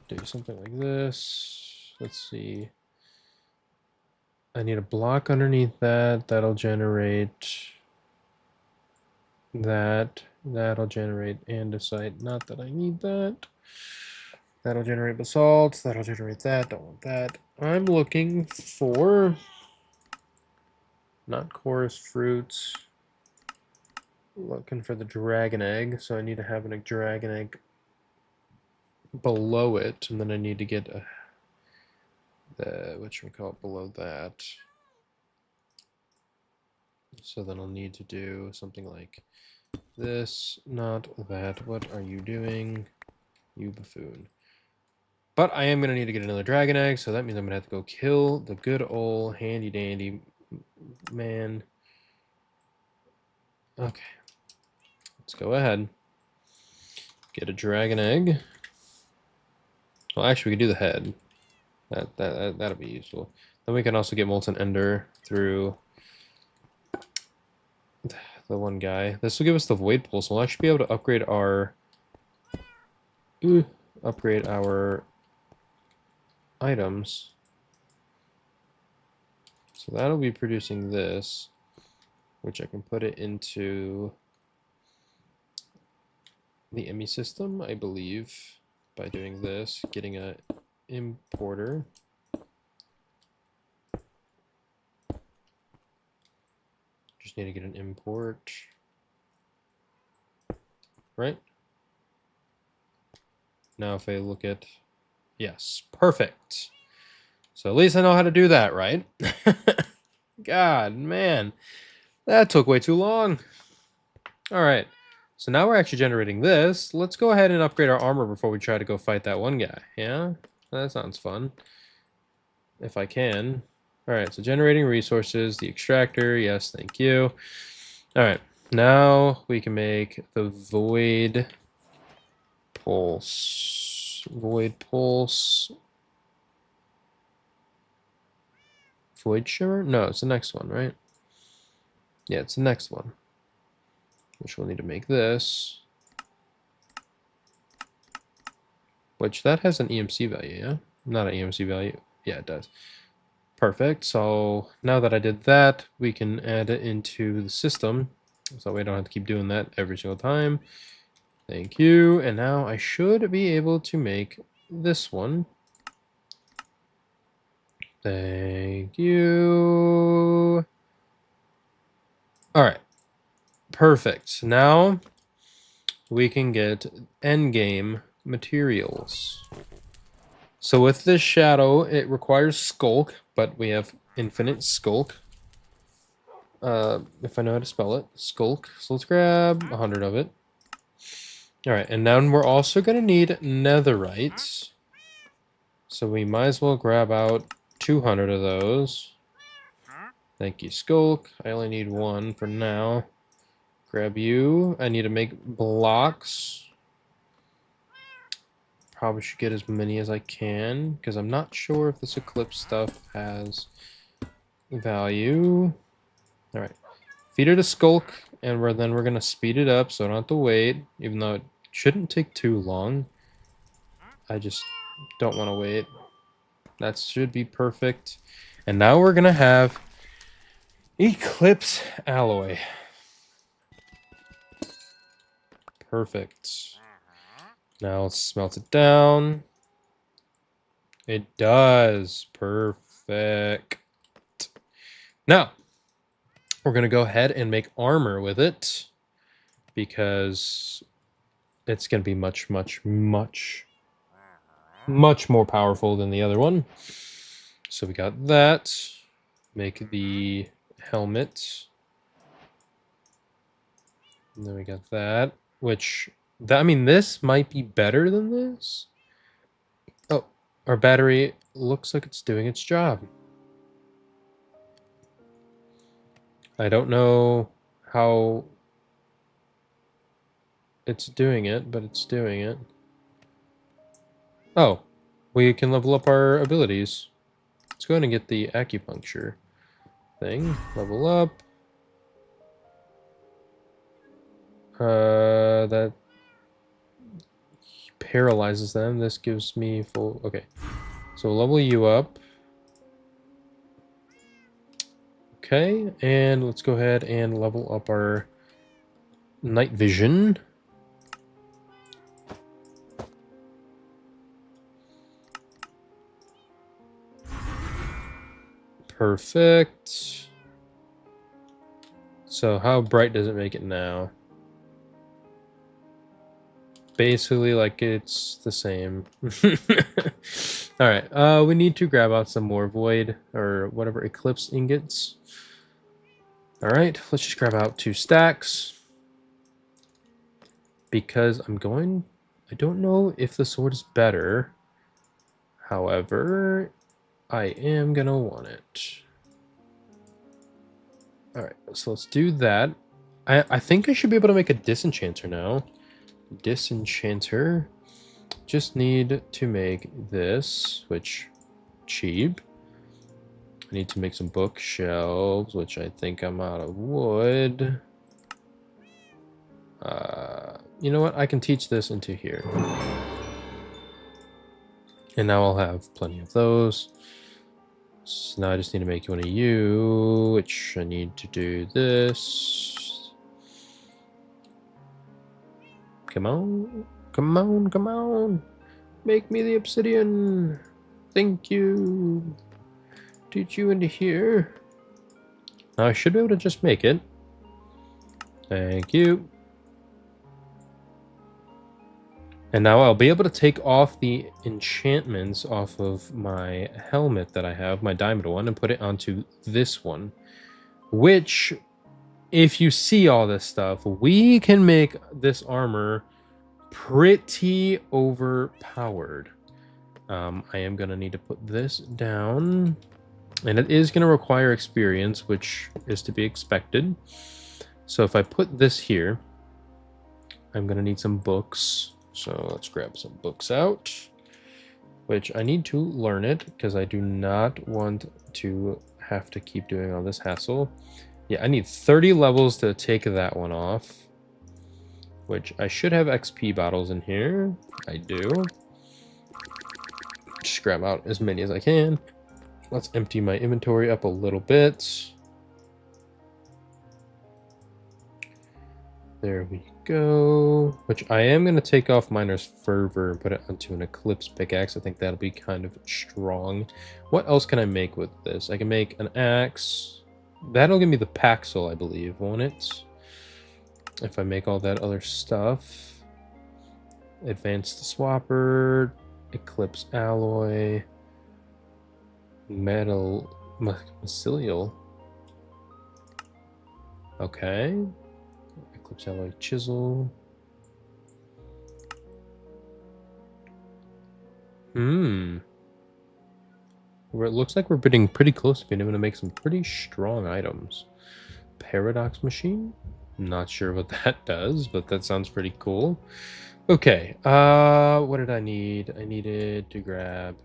do something like this. Let's see. I need a block underneath that. That'll generate that. That'll generate andesite. Not that I need that. That'll generate basalt. That'll generate that. Don't want that. I'm looking for not chorus fruits. Looking for the dragon egg. So I need to have a dragon egg below it, and then I need to get whatchamacallit below that. So then I'll need to do something like this, not that. What are you doing, you buffoon? But I am going to need to get another dragon egg, so that means I'm going to have to go kill the good old handy dandy man. Okay. Let's go ahead. Get a dragon egg. Well, actually, we can do the head. That'll be useful. Then we can also get molten ender through the one guy. This will give us the void pulse. We'll actually be able to upgrade our items. So that'll be producing this, which I can put it into the ME system, I believe, by doing this, getting a importer. Just need to get an import, right? Now if I look at, yes, perfect. So at least I know how to do that, right? God, man, that took way too long. All right, so now we're actually generating this. Let's go ahead and upgrade our armor before we try to go fight that one guy. Yeah, that sounds fun. If I can. All right, so generating resources, the extractor, yes, thank you. All right, now we can make the void pulse. Void pulse. Void shimmer? No, it's the next one, right? Yeah, it's the next one. Which we'll need to make this. Which that has an EMC value, yeah? Not an EMC value. Yeah, it does. Perfect. So now that I did that, we can add it into the system. So we don't have to keep doing that every single time. Thank you. And now I should be able to make this one. Thank you. All right. Perfect. Now we can get endgame materials. So with this shadow, it requires skulk, but we have infinite skulk. If I know how to spell it, skulk. So let's grab 100 of it. All right, and then we're also going to need netherite. So we might as well grab out 200 of those. Thank you, Skulk. I only need one for now. Grab you. I need to make blocks. Probably should get as many as I can, because I'm not sure if this Eclipse stuff has value. Alright. Feed her to Skulk, and then we're going to speed it up so I don't have to wait, even though it shouldn't take too long. I just don't want to wait. That should be perfect. And now we're going to have Eclipse Alloy. Perfect. Now let's smelt it down. It does. Perfect. Now, we're going to go ahead and make armor with it, because it's going to be much, much, much, much more powerful than the other one. So we got that. Make the helmet. And then we got that, which, I mean, this might be better than this. Oh, our battery looks like it's doing its job. I don't know how it's doing it, but it's doing it. Oh, we can level up our abilities. Let's go ahead and get the acupuncture thing. Level up. That paralyzes them. This gives me full... Okay. So we'll level you up. Okay, and let's go ahead and level up our night vision. Perfect. So how bright does it make it now? Basically like it's the same. Alright, we need to grab out some more void or whatever eclipse ingots. Alright, let's just grab out 2 stacks. Because I don't know if the sword is better. However, I am gonna want it. Alright, so let's do that. I think I should be able to make a disenchanter now. Disenchanter. Just need to make this, which cheap. I need to make some bookshelves, which I think I'm out of wood. You know what? I can teach this into here. And now I'll have plenty of those. So now I just need to make one of you, which I need to do this. Come on. Come on, come on. Make me the obsidian. Thank you. Teach you into here. Now I should be able to just make it. Thank you. And now I'll be able to take off the enchantments off of my helmet that I have, my diamond one, and put it onto this one. Which, if you see all this stuff, we can make this armor pretty overpowered. I am going to need to put this down. And it is going to require experience, which is to be expected. So if I put this here, I'm going to need some books. So let's grab some books out, which I need to learn it because I do not want to have to keep doing all this hassle. Yeah, I need 30 levels to take that one off, which I should have XP bottles in here. I do. Just grab out as many as I can. Let's empty my inventory up a little bit. There we go. Which I am going to take off Miner's Fervor and put it onto an Eclipse pickaxe. I think that'll be kind of strong. What else can I make with this? I can make an axe. That'll give me the Paxel, I believe, won't it? If I make all that other stuff. Advanced Swapper. Eclipse Alloy. Metal Mycelial. Okay. Eclipse Alloy Chisel. It looks like we're getting pretty close to being able to make some pretty strong items. Paradox machine? Not sure what that does, but that sounds pretty cool. Okay, what did I need? I needed to grab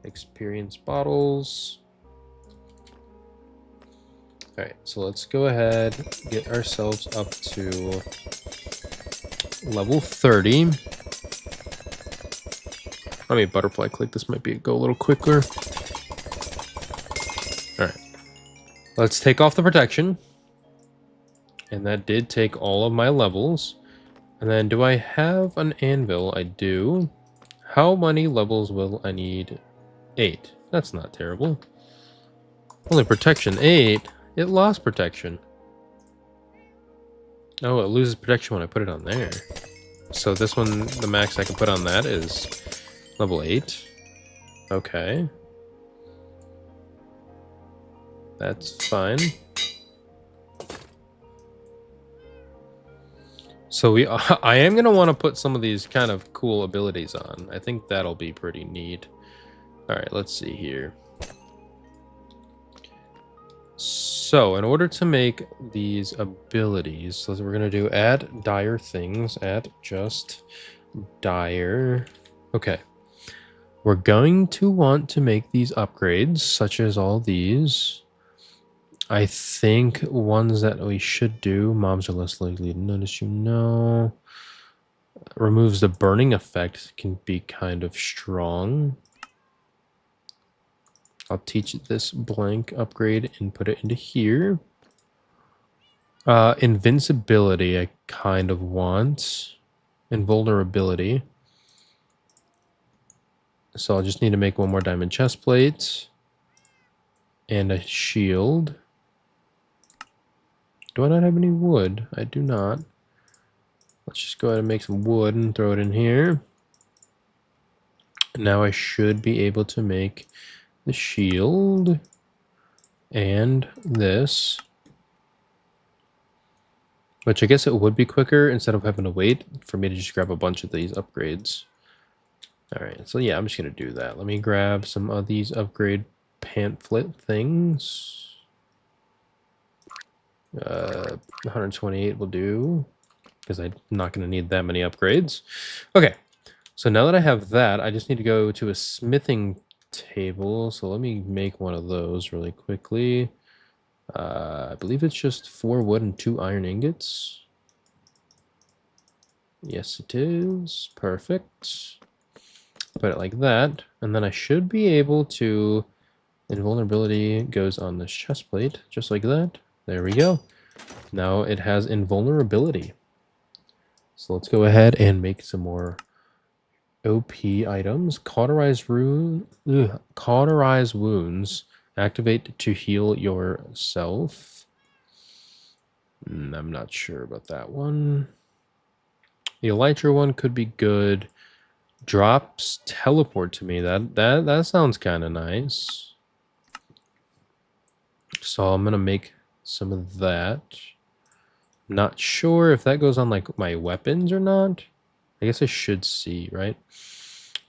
experience bottles. Alright, so let's go ahead, get ourselves up to level 30. Let me butterfly click, this might go a little quicker. Alright, let's take off the protection. And that did take all of my levels. And then do I have an anvil? I do. How many levels will I need? 8. That's not terrible. Only protection 8. It lost protection. Oh, it loses protection when I put it on there. So this one, the max I can put on that is level 8. Okay. That's fine. So I am going to want to put some of these kind of cool abilities on. I think that'll be pretty neat. All right, let's see here. So in order to make these abilities, so we're going to do add dire things, add just dire. Okay. We're going to want to make these upgrades, such as all these. I think ones that we should do, mobs are less likely to notice you. No. Removes the burning effect, can be kind of strong. I'll teach this blank upgrade and put it into here. Invincibility, I kind of want. Invulnerability. So I'll just need to make one more diamond chest plate. And a shield. Do I not have any wood? I do not. Let's just go ahead and make some wood and throw it in here. Now I should be able to make the shield and this. Which I guess it would be quicker instead of having to wait for me to just grab a bunch of these upgrades. Alright, so yeah, I'm just going to do that. Let me grab some of these upgrade pamphlet things. 128 will do, because I'm not going to need that many upgrades. Okay, so now that I have that, I just need to go to a smithing table. So let me make one of those really quickly. I believe it's just 4 wood and 2 iron ingots. Yes, it is. Perfect. Put it like that, and then I should be able to... Invulnerability goes on this chest plate, just like that. There we go. Now it has invulnerability. So let's go ahead and make some more OP items. Cauterize wounds. Activate to heal yourself. I'm not sure about that one. The elytra one could be good. Drops teleport to me. That sounds kind of nice. So I'm gonna make some of that. Not sure if that goes on like my weapons or not. I guess I should see, right?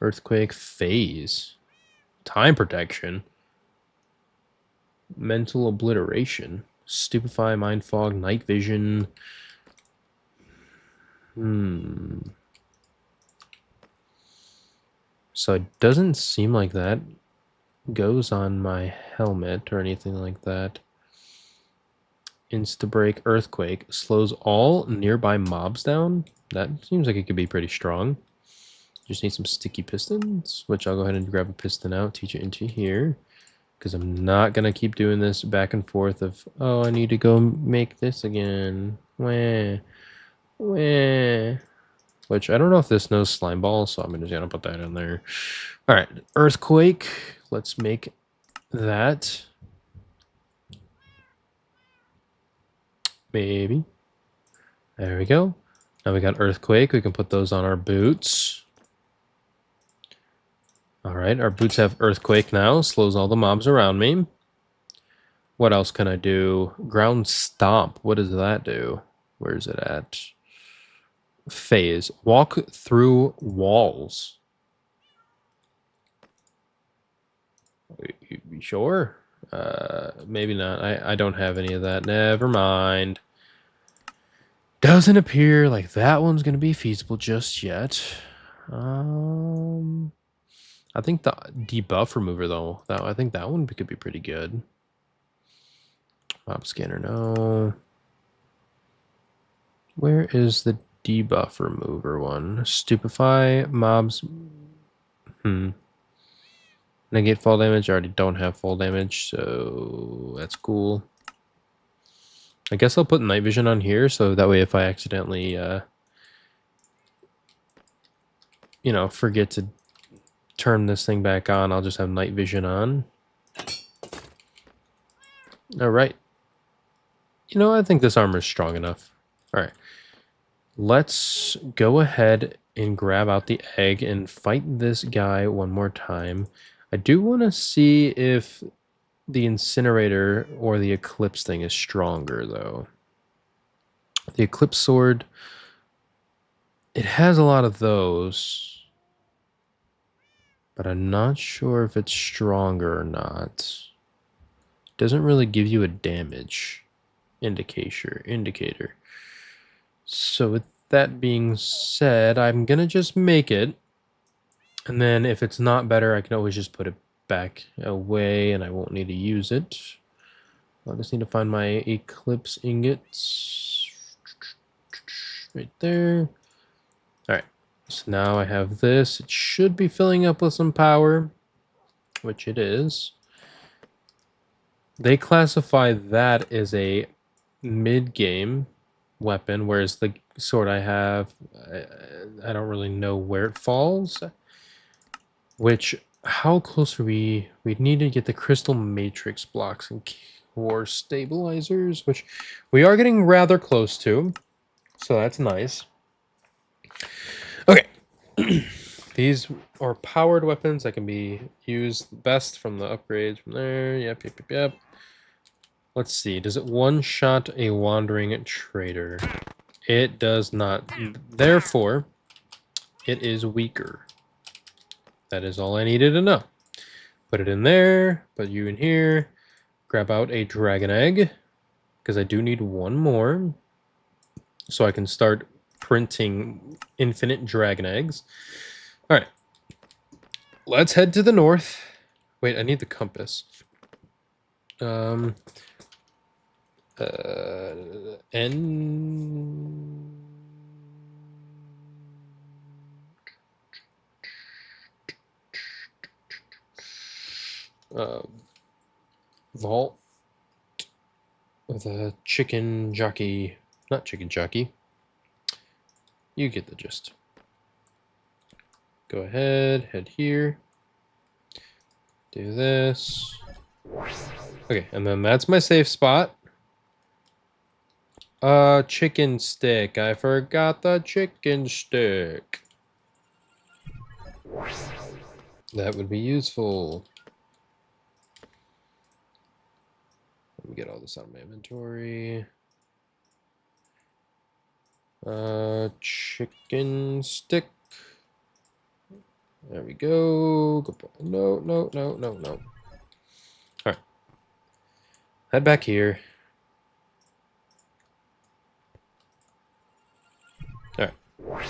Earthquake, phase, time protection, mental obliteration, stupefy, mind fog, night vision. So it doesn't seem like that goes on my helmet or anything like that. Insta-break, earthquake, slows all nearby mobs down. That seems like it could be pretty strong. Just need some sticky pistons, which I'll go ahead and grab a piston out, teach it into here, because I'm not going to keep doing this back and forth of, oh, I need to go make this again. Wah. Wah. Which I don't know if this knows slime ball, so I'm just going to put that in there. All right, earthquake. Let's make that. Maybe. There we go. Now we got earthquake. We can put those on our boots. All right, our boots have earthquake now. Slows all the mobs around me. What else can I do? Ground stomp. What does that do? Where is it at? Phase. Walk through walls. Sure. Maybe not. I don't have any of that. Never mind. Doesn't appear like that one's going to be feasible just yet. I think the debuff remover, though, I think that one could be pretty good. Mob scanner, no. Where is the debuff remover one? Stupefy, mobs. Negate fall damage. I already don't have fall damage, so that's cool. I guess I'll put night vision on here, so that way if I accidentally, you know, forget to turn this thing back on, I'll just have night vision on. All right. You know, I think this armor is strong enough. All right. Let's go ahead and grab out the egg and fight this guy one more time. I do want to see if the incinerator or the eclipse thing is stronger, though. The eclipse sword, it has a lot of those, but I'm not sure if it's stronger or not. It doesn't really give you a damage indicator. So with that being said, I'm gonna just make it, and then if it's not better, I can always just put it back away and I won't need to use it. I just need to find my eclipse ingots right there. All right, so now I have this. It should be filling up with some power, which it is. They classify that as a mid-game weapon, whereas the sword I have, I don't really know where it falls. Which, how close are we? We need to get the crystal matrix blocks and core stabilizers, which we are getting rather close to, so that's nice. Okay. These are powered weapons that can be used best from the upgrades from there. Yep. Let's see. Does it one-shot a wandering trader? It does not. Therefore, it is weaker. That is all I needed to know. Put it in there. Put you in here. Grab out a dragon egg, because I do need one more, so I can start printing infinite dragon eggs. All right. Let's head to the north. Wait, I need the compass. Vault. The chicken jockey. Not chicken jockey. You get the gist. Go ahead, head here. Do this. Okay, and then that's my safe spot. Chicken stick. I forgot the chicken stick. That would be useful. Let me get all this out of my inventory. Chicken stick. There we go. No. All right. Head back here. All right.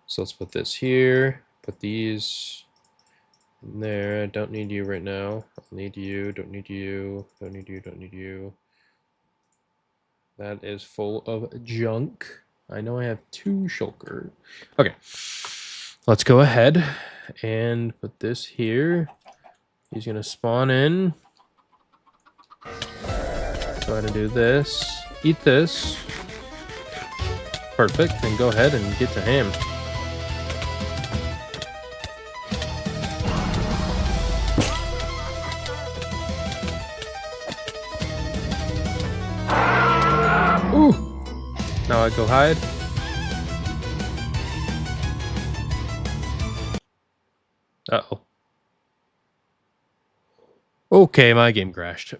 So let's put this here. Put these in there. I don't need you right now. I'll need you. Don't need you. Don't need you. Don't need you. That is full of junk. I know I have 2 shulker. Okay. Let's go ahead and put this here. He's going to spawn in. Go ahead and do this. Eat this. Perfect. Then go ahead and get to him. Ooh! Now I go hide. Uh-oh. Okay, my game crashed.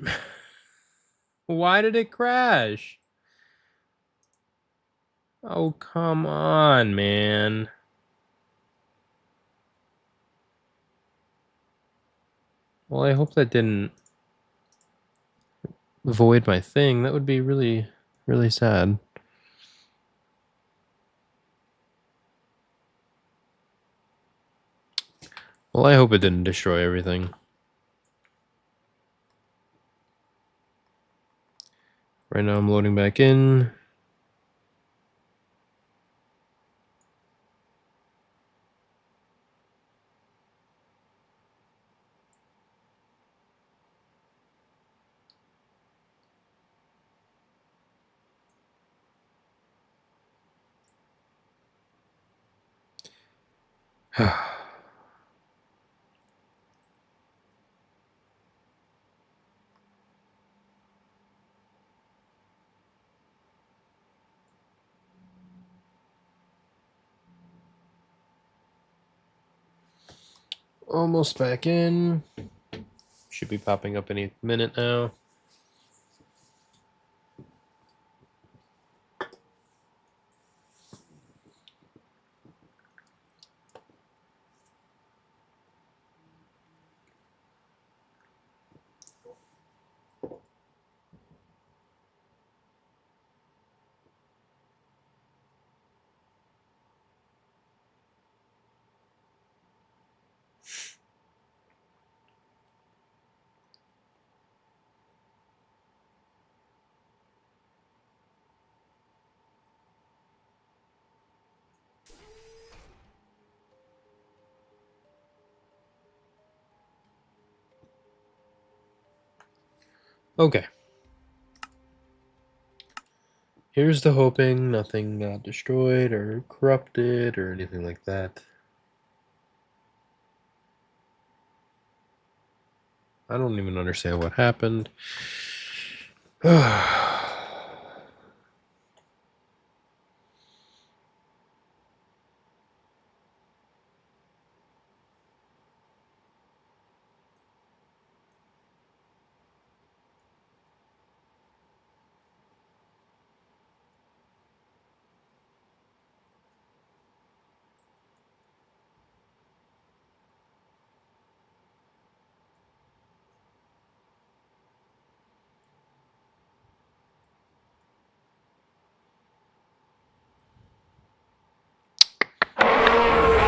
Why did it crash? Oh, come on, man. Well, I hope that didn't void my thing. That would be really, really sad. Well, I hope it didn't destroy everything. Right now I'm loading back in. Almost back in. Should be popping up any minute now. Okay. Here's the hoping nothing got destroyed or corrupted or anything like that. I don't even understand what happened.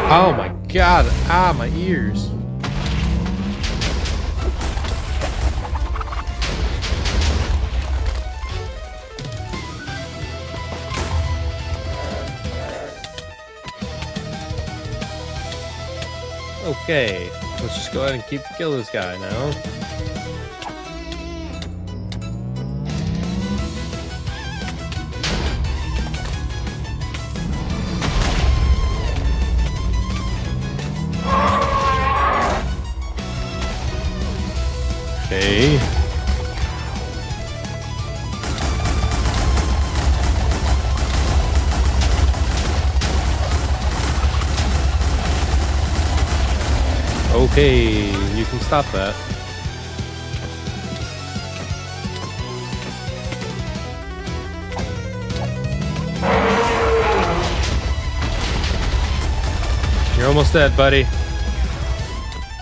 Oh my god! Ah, my ears! Okay, let's just go ahead and kill this guy now. Okay. Okay, you can stop that. You're almost dead, buddy.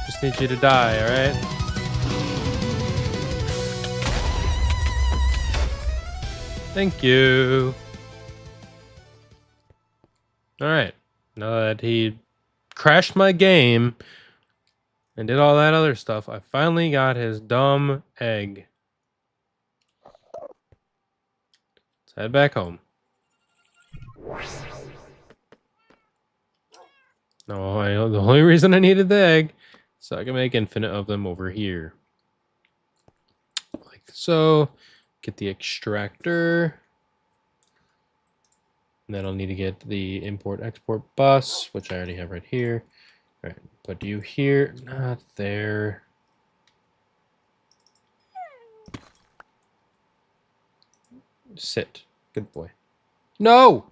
Just need you to die, alright? Thank you. Alright. Now that he crashed my game and did all that other stuff, I finally got his dumb egg. Let's head back home. No, the only reason I needed the egg so I can make infinite of them over here. Like so. Get the extractor. And then I'll need to get the import-export bus, which I already have right here. All right, put you here, not there. Sit. Good boy. No!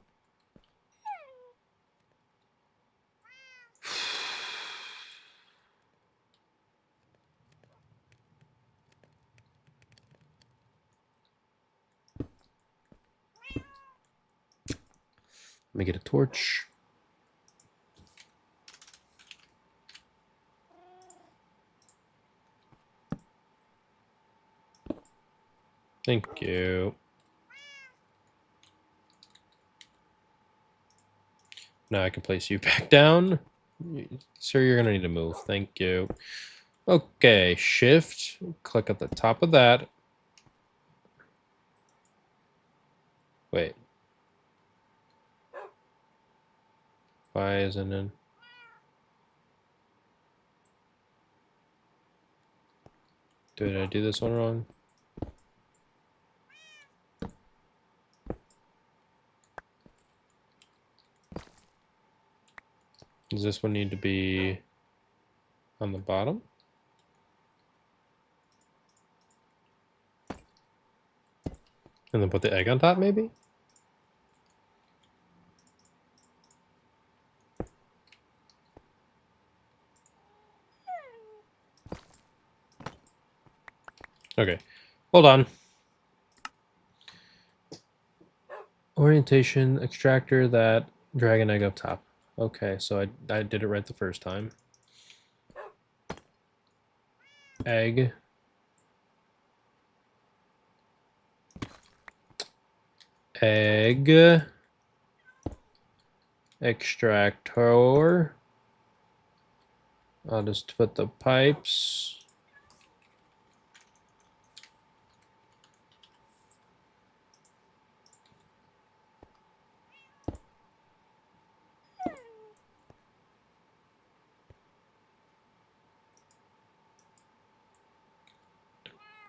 Let me get a torch. Thank you. Now I can place you back down. Sir, you're gonna need to move. Thank you. Okay, shift. Click at the top of that. Wait. Why isn't it? Did I do this one wrong? Does this one need to be on the bottom? And then put the egg on top, maybe? Okay, hold on. Orientation, extractor, that, dragon egg up top. Okay, so I did it right the first time. Egg. Egg. Extractor. I'll just put the pipes.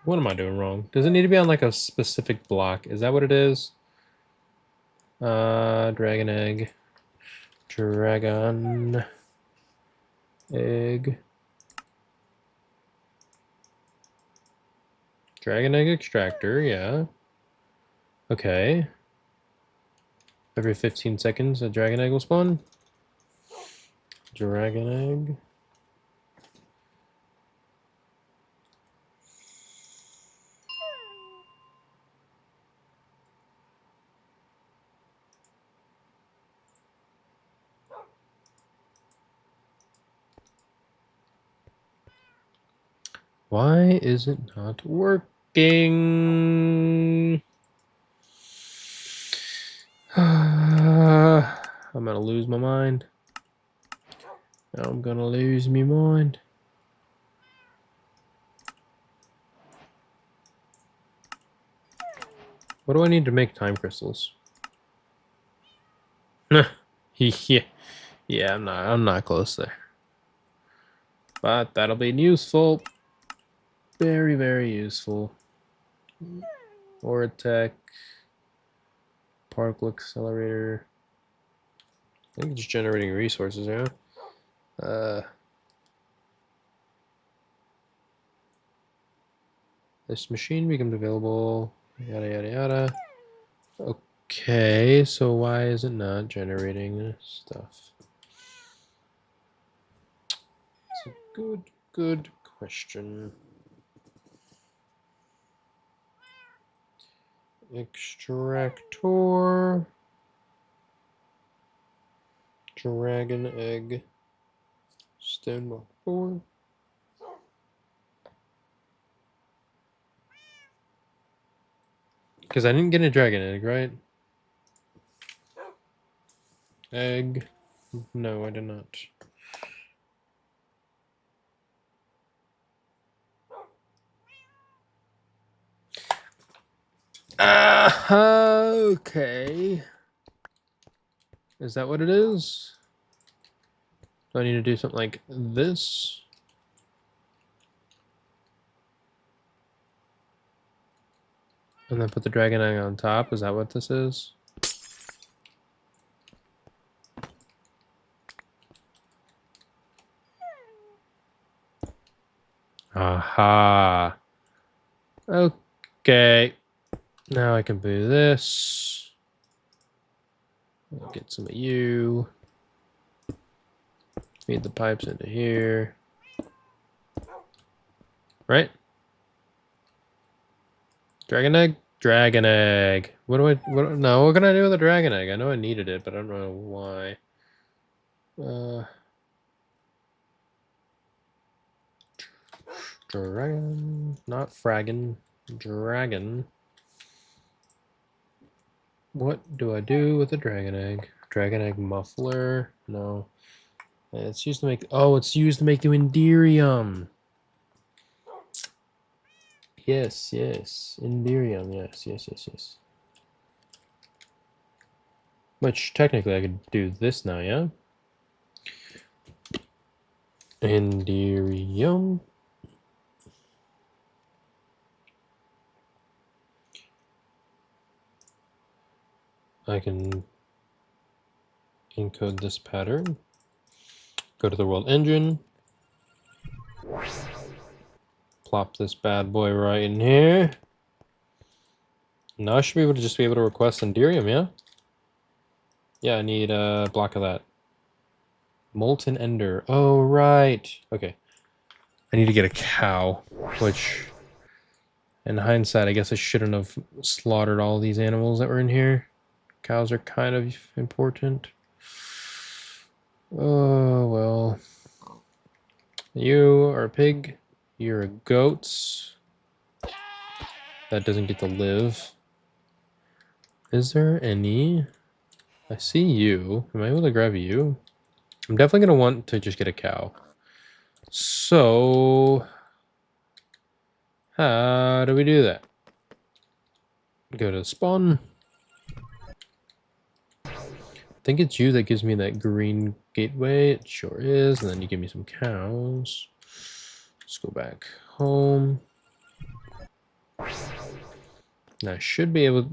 What am I doing wrong? Does it need to be on like a specific block? Is that what it is? Dragon egg. Dragon egg. Dragon egg extractor, yeah. Okay. Every 15 seconds, a dragon egg will spawn. Dragon egg. Why is it not working? I'm gonna lose my mind. I'm gonna lose my mind. What do I need to make time crystals? Yeah, I'm not close there. But that'll be useful. Very, very useful. Vortec. Particle accelerator. I think it's generating resources, yeah. This machine becomes available. Yada yada yada. Okay, so why is it not generating stuff? It's a good question. Extractor. Dragon egg. Stoneblock 4. Because I didn't get a dragon egg, right? Egg. No, I did not. Okay. Is that what it is? Do I need to do something like this? And then put the dragon egg on top? Is that what this is? Aha. Okay. Now I can do this. I'll get some of you. Feed the pipes into here. Right? Dragon egg? Dragon egg. What can I do with a dragon egg? I know I needed it, but I don't know why. Dragon, not fraggin. Dragon. What do I do with a dragon egg? Dragon egg muffler? No. It's used to make... Oh, it's used to make the Indirium. Yes, yes. Indirium, yes, yes, yes, yes. Which, technically, I could do this now, yeah? Indirium. I can encode this pattern. Go to the world engine. Plop this bad boy right in here. Now I should be able to just be able to request Indirium, yeah? Yeah, I need a block of that. Molten Ender. Oh, right. Okay. I need to get a cow, which, in hindsight, I guess I shouldn't have slaughtered all these animals that were in here. Cows are kind of important. Oh, well. You are a pig. You're a goat. That doesn't get to live. Is there any... I see you. Am I able to grab you? I'm definitely going to want to just get a cow. So... how do we do that? Go to spawn. I think it's you that gives me that green gateway. It sure is. And then you give me some cows. Let's go back home. Now I should be able...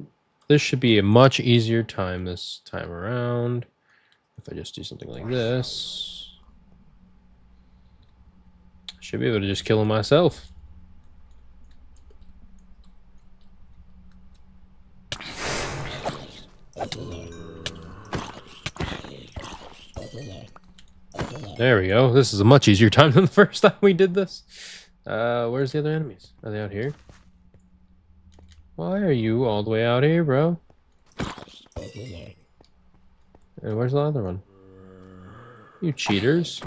This should be a much easier time this time around. If I just do something like this. I should be able to just kill him myself. There we go. This is a much easier time than the first time we did this. Where's the other enemies? Are they out here? Why are you all the way out here, bro? And where's the other one? You cheaters.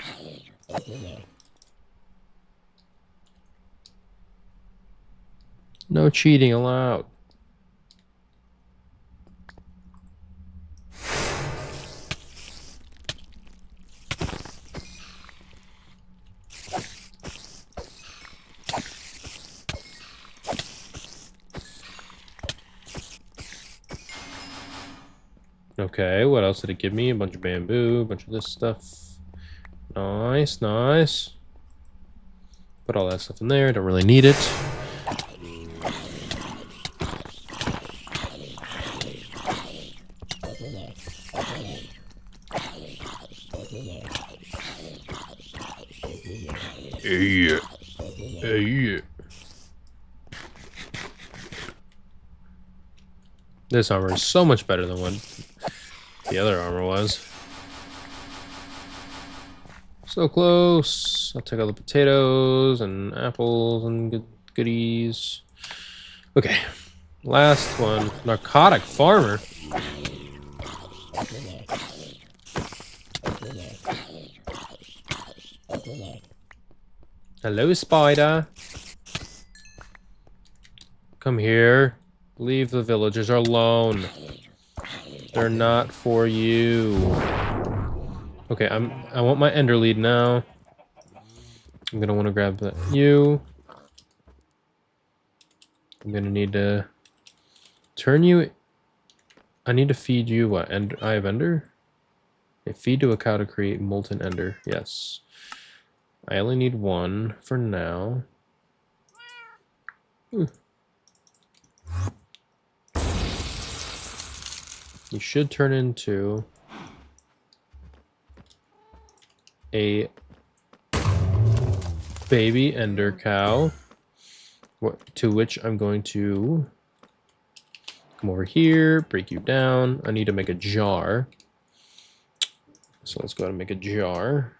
No cheating allowed. Okay, what else did it give me? A bunch of bamboo, a bunch of this stuff. Nice, nice. Put all that stuff in there, don't really need it. Yeah. Yeah. This armor is so much better than what the other armor was. So close. I'll take all the potatoes and apples and goodies. Okay. Last one. Narcotic farmer. Hello, spider. Come here. Leave the villagers alone. They're not for you. Okay, I want my ender lead now. I'm gonna want to grab that you. I'm gonna need to turn you. I need to feed you what? And I have ender? Okay, feed to a cow to create molten ender. Yes. I only need one for now. Ooh. You should turn into a baby ender cow, to which I'm going to come over here, break you down. I need to make a jar. So let's go ahead and make a jar.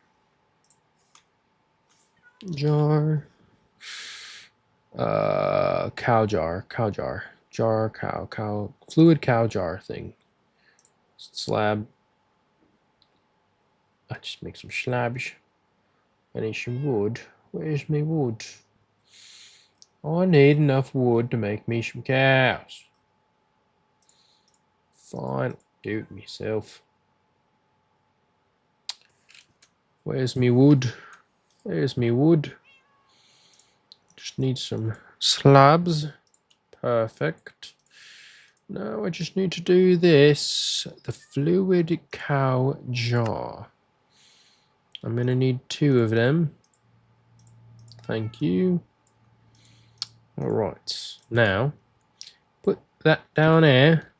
Jar. Cow jar. Cow jar. Jar, cow, cow. Fluid cow jar thing. Slab. I just make some slabs. I need some wood. Where's my wood? I need enough wood to make me some cows. fine. Do it myself. Where's me wood? There's me wood. Just need some slabs. Perfect. Now I just need to do this. The fluid cow jar. I'm gonna need 2 of them. Thank you. Alright. Now, put that down there.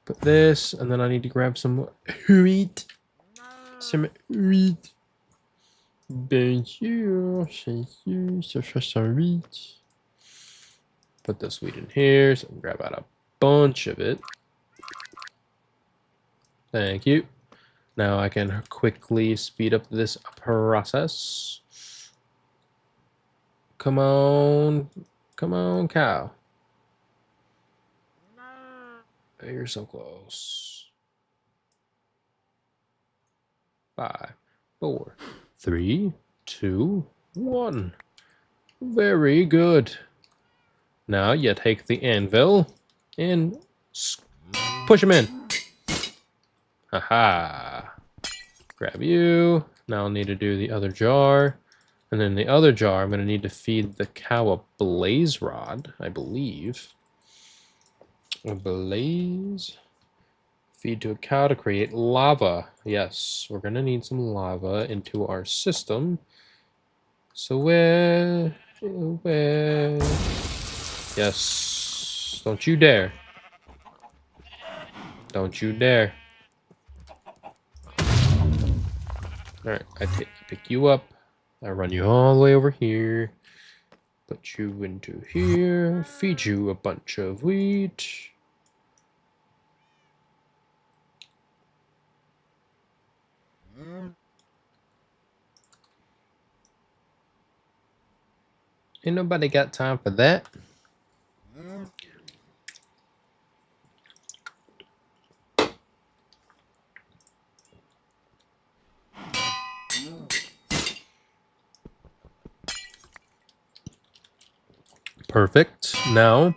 Put this, and then I need to grab some wheat. Some wheat. Thank you. Thank you. So for some wheat. Put this wheat in here, so I can grab out a bunch of it. Thank you. Now I can quickly speed up this process. Come on. Come on, cow. You're so close. 5, 4, 3, 2, 1. Very good. Now you take the anvil and push him in. Haha. Grab you. Now I'll need to do the other jar. And then the other jar, I'm going to need to feed the cow a blaze rod, I believe. A blaze. Feed to a cow to create lava. Yes, we're going to need some lava into our system. So where? Yes. Don't you dare. Don't you dare. Alright, I pick you up. I run you all the way over here. Put you into here. Feed you a bunch of wheat. Ain't nobody got time for that. Perfect. Now,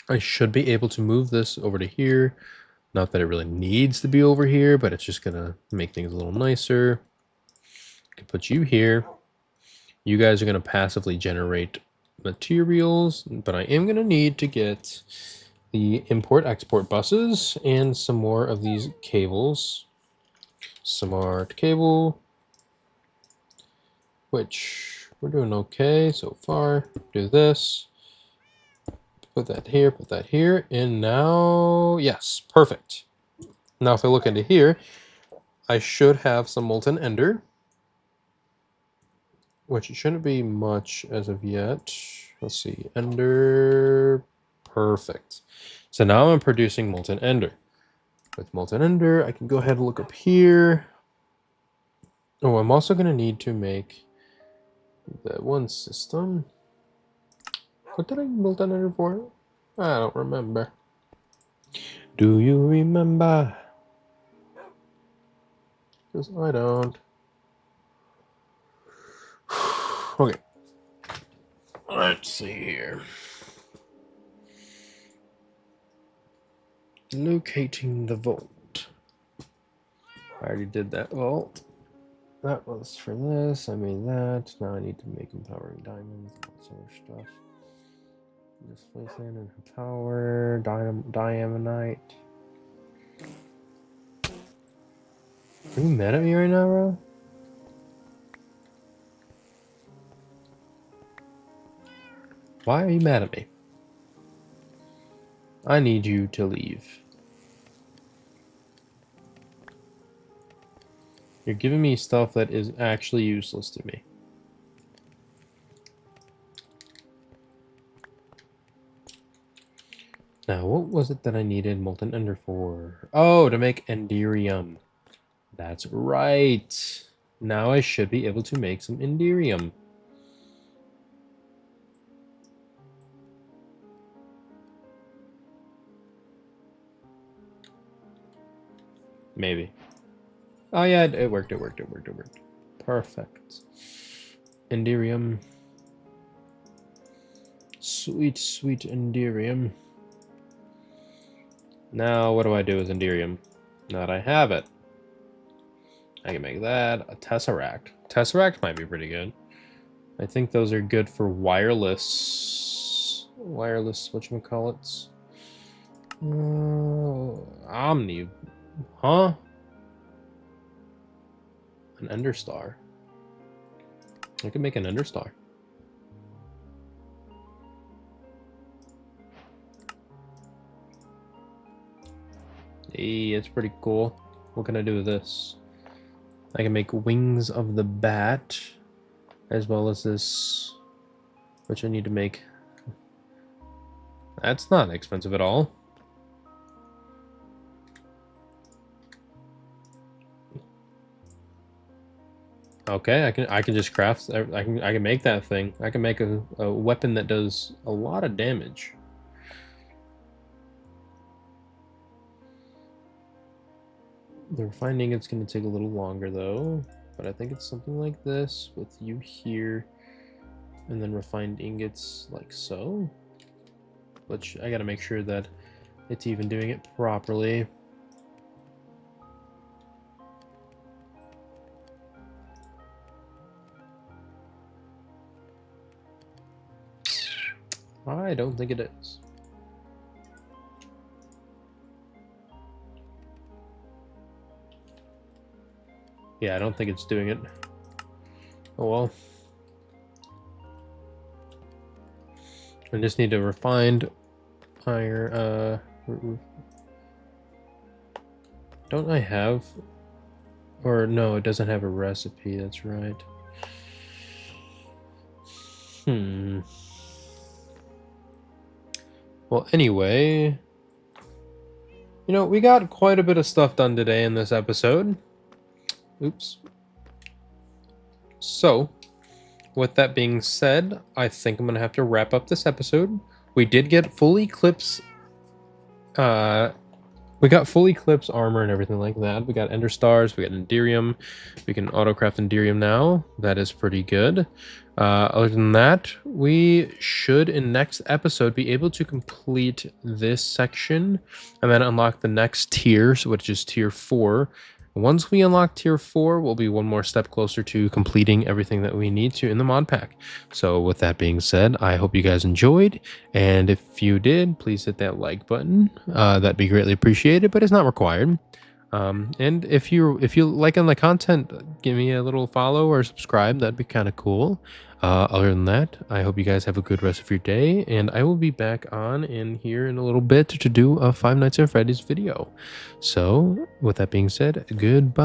I should be able to move this over to here. Not that it really needs to be over here, but it's just going to make things a little nicer. I can put you here. You guys are going to passively generate materials, but I am going to need to get the import-export buses and some more of these cables. Smart cable, which we're doing okay so far. Do this. Put that here, and now, yes, perfect. Now if I look into here, I should have some molten ender, which it shouldn't be much as of yet. Let's see, ender, perfect. So now I'm producing molten ender. With molten ender, I can go ahead and look up here. Oh, I'm also going to need to make that one system. What did I molten ender for? I don't remember. Do you remember? Because I don't. Okay. Let's see here. Locating the vault. I already did that vault. That was for this. I made that. Now I need to make empowering diamonds and all sort of stuff. Displacement and power. Diamonite. Are you mad at me right now, bro? Why are you mad at me? I need you to leave. You're giving me stuff that is actually useless to me. Now, what was it that I needed molten ender for? Oh, to make enderium. That's right. Now I should be able to make some enderium. Maybe. Oh yeah, it worked. Perfect. Enderium. Sweet, sweet enderium. Now, what do I do with Enderium? Now that I have it, I can make that a Tesseract. Tesseract might be pretty good. I think those are good for wireless whatchamacallits. Omni. Huh? An Enderstar. I could make an Enderstar. Hey, it's pretty cool. What can I do with this? I can make Wings of the Bat, as well as this, which I need to make. That's not expensive at all. Okay, I can just craft. I can make that thing. I can make a weapon that does a lot of damage. The refined ingot's going to take a little longer though, but I think it's something like this with you here, and then refined ingots like so. Which I got to make sure that it's even doing it properly. I don't think it is. Yeah, I don't think it's doing it. Oh well. I just need to refined iron. Don't I have? Or no, it doesn't have a recipe. That's right. Well, anyway, you know, we got quite a bit of stuff done today in this episode. Oops. So, with that being said, I think I'm going to have to wrap up this episode. We did get full Eclipse. We got full Eclipse armor and everything like that. We got Ender Stars. We got Enderium. We can autocraft Enderium now. That is pretty good. Other than that, we should in next episode be able to complete this section and then unlock the next tier, which is tier 4. Once we unlock tier 4, we'll be one more step closer to completing everything that we need to in the mod pack. So with that being said, I hope you guys enjoyed, and if you did, please hit that like button. That'd be greatly appreciated, but it's not required. And if you liking the content, give me a little follow or subscribe. That'd be kind of cool. Other than that, I hope you guys have a good rest of your day, and I will be back on in here in a little bit to do a Five Nights at Freddy's video. So with that being said, goodbye.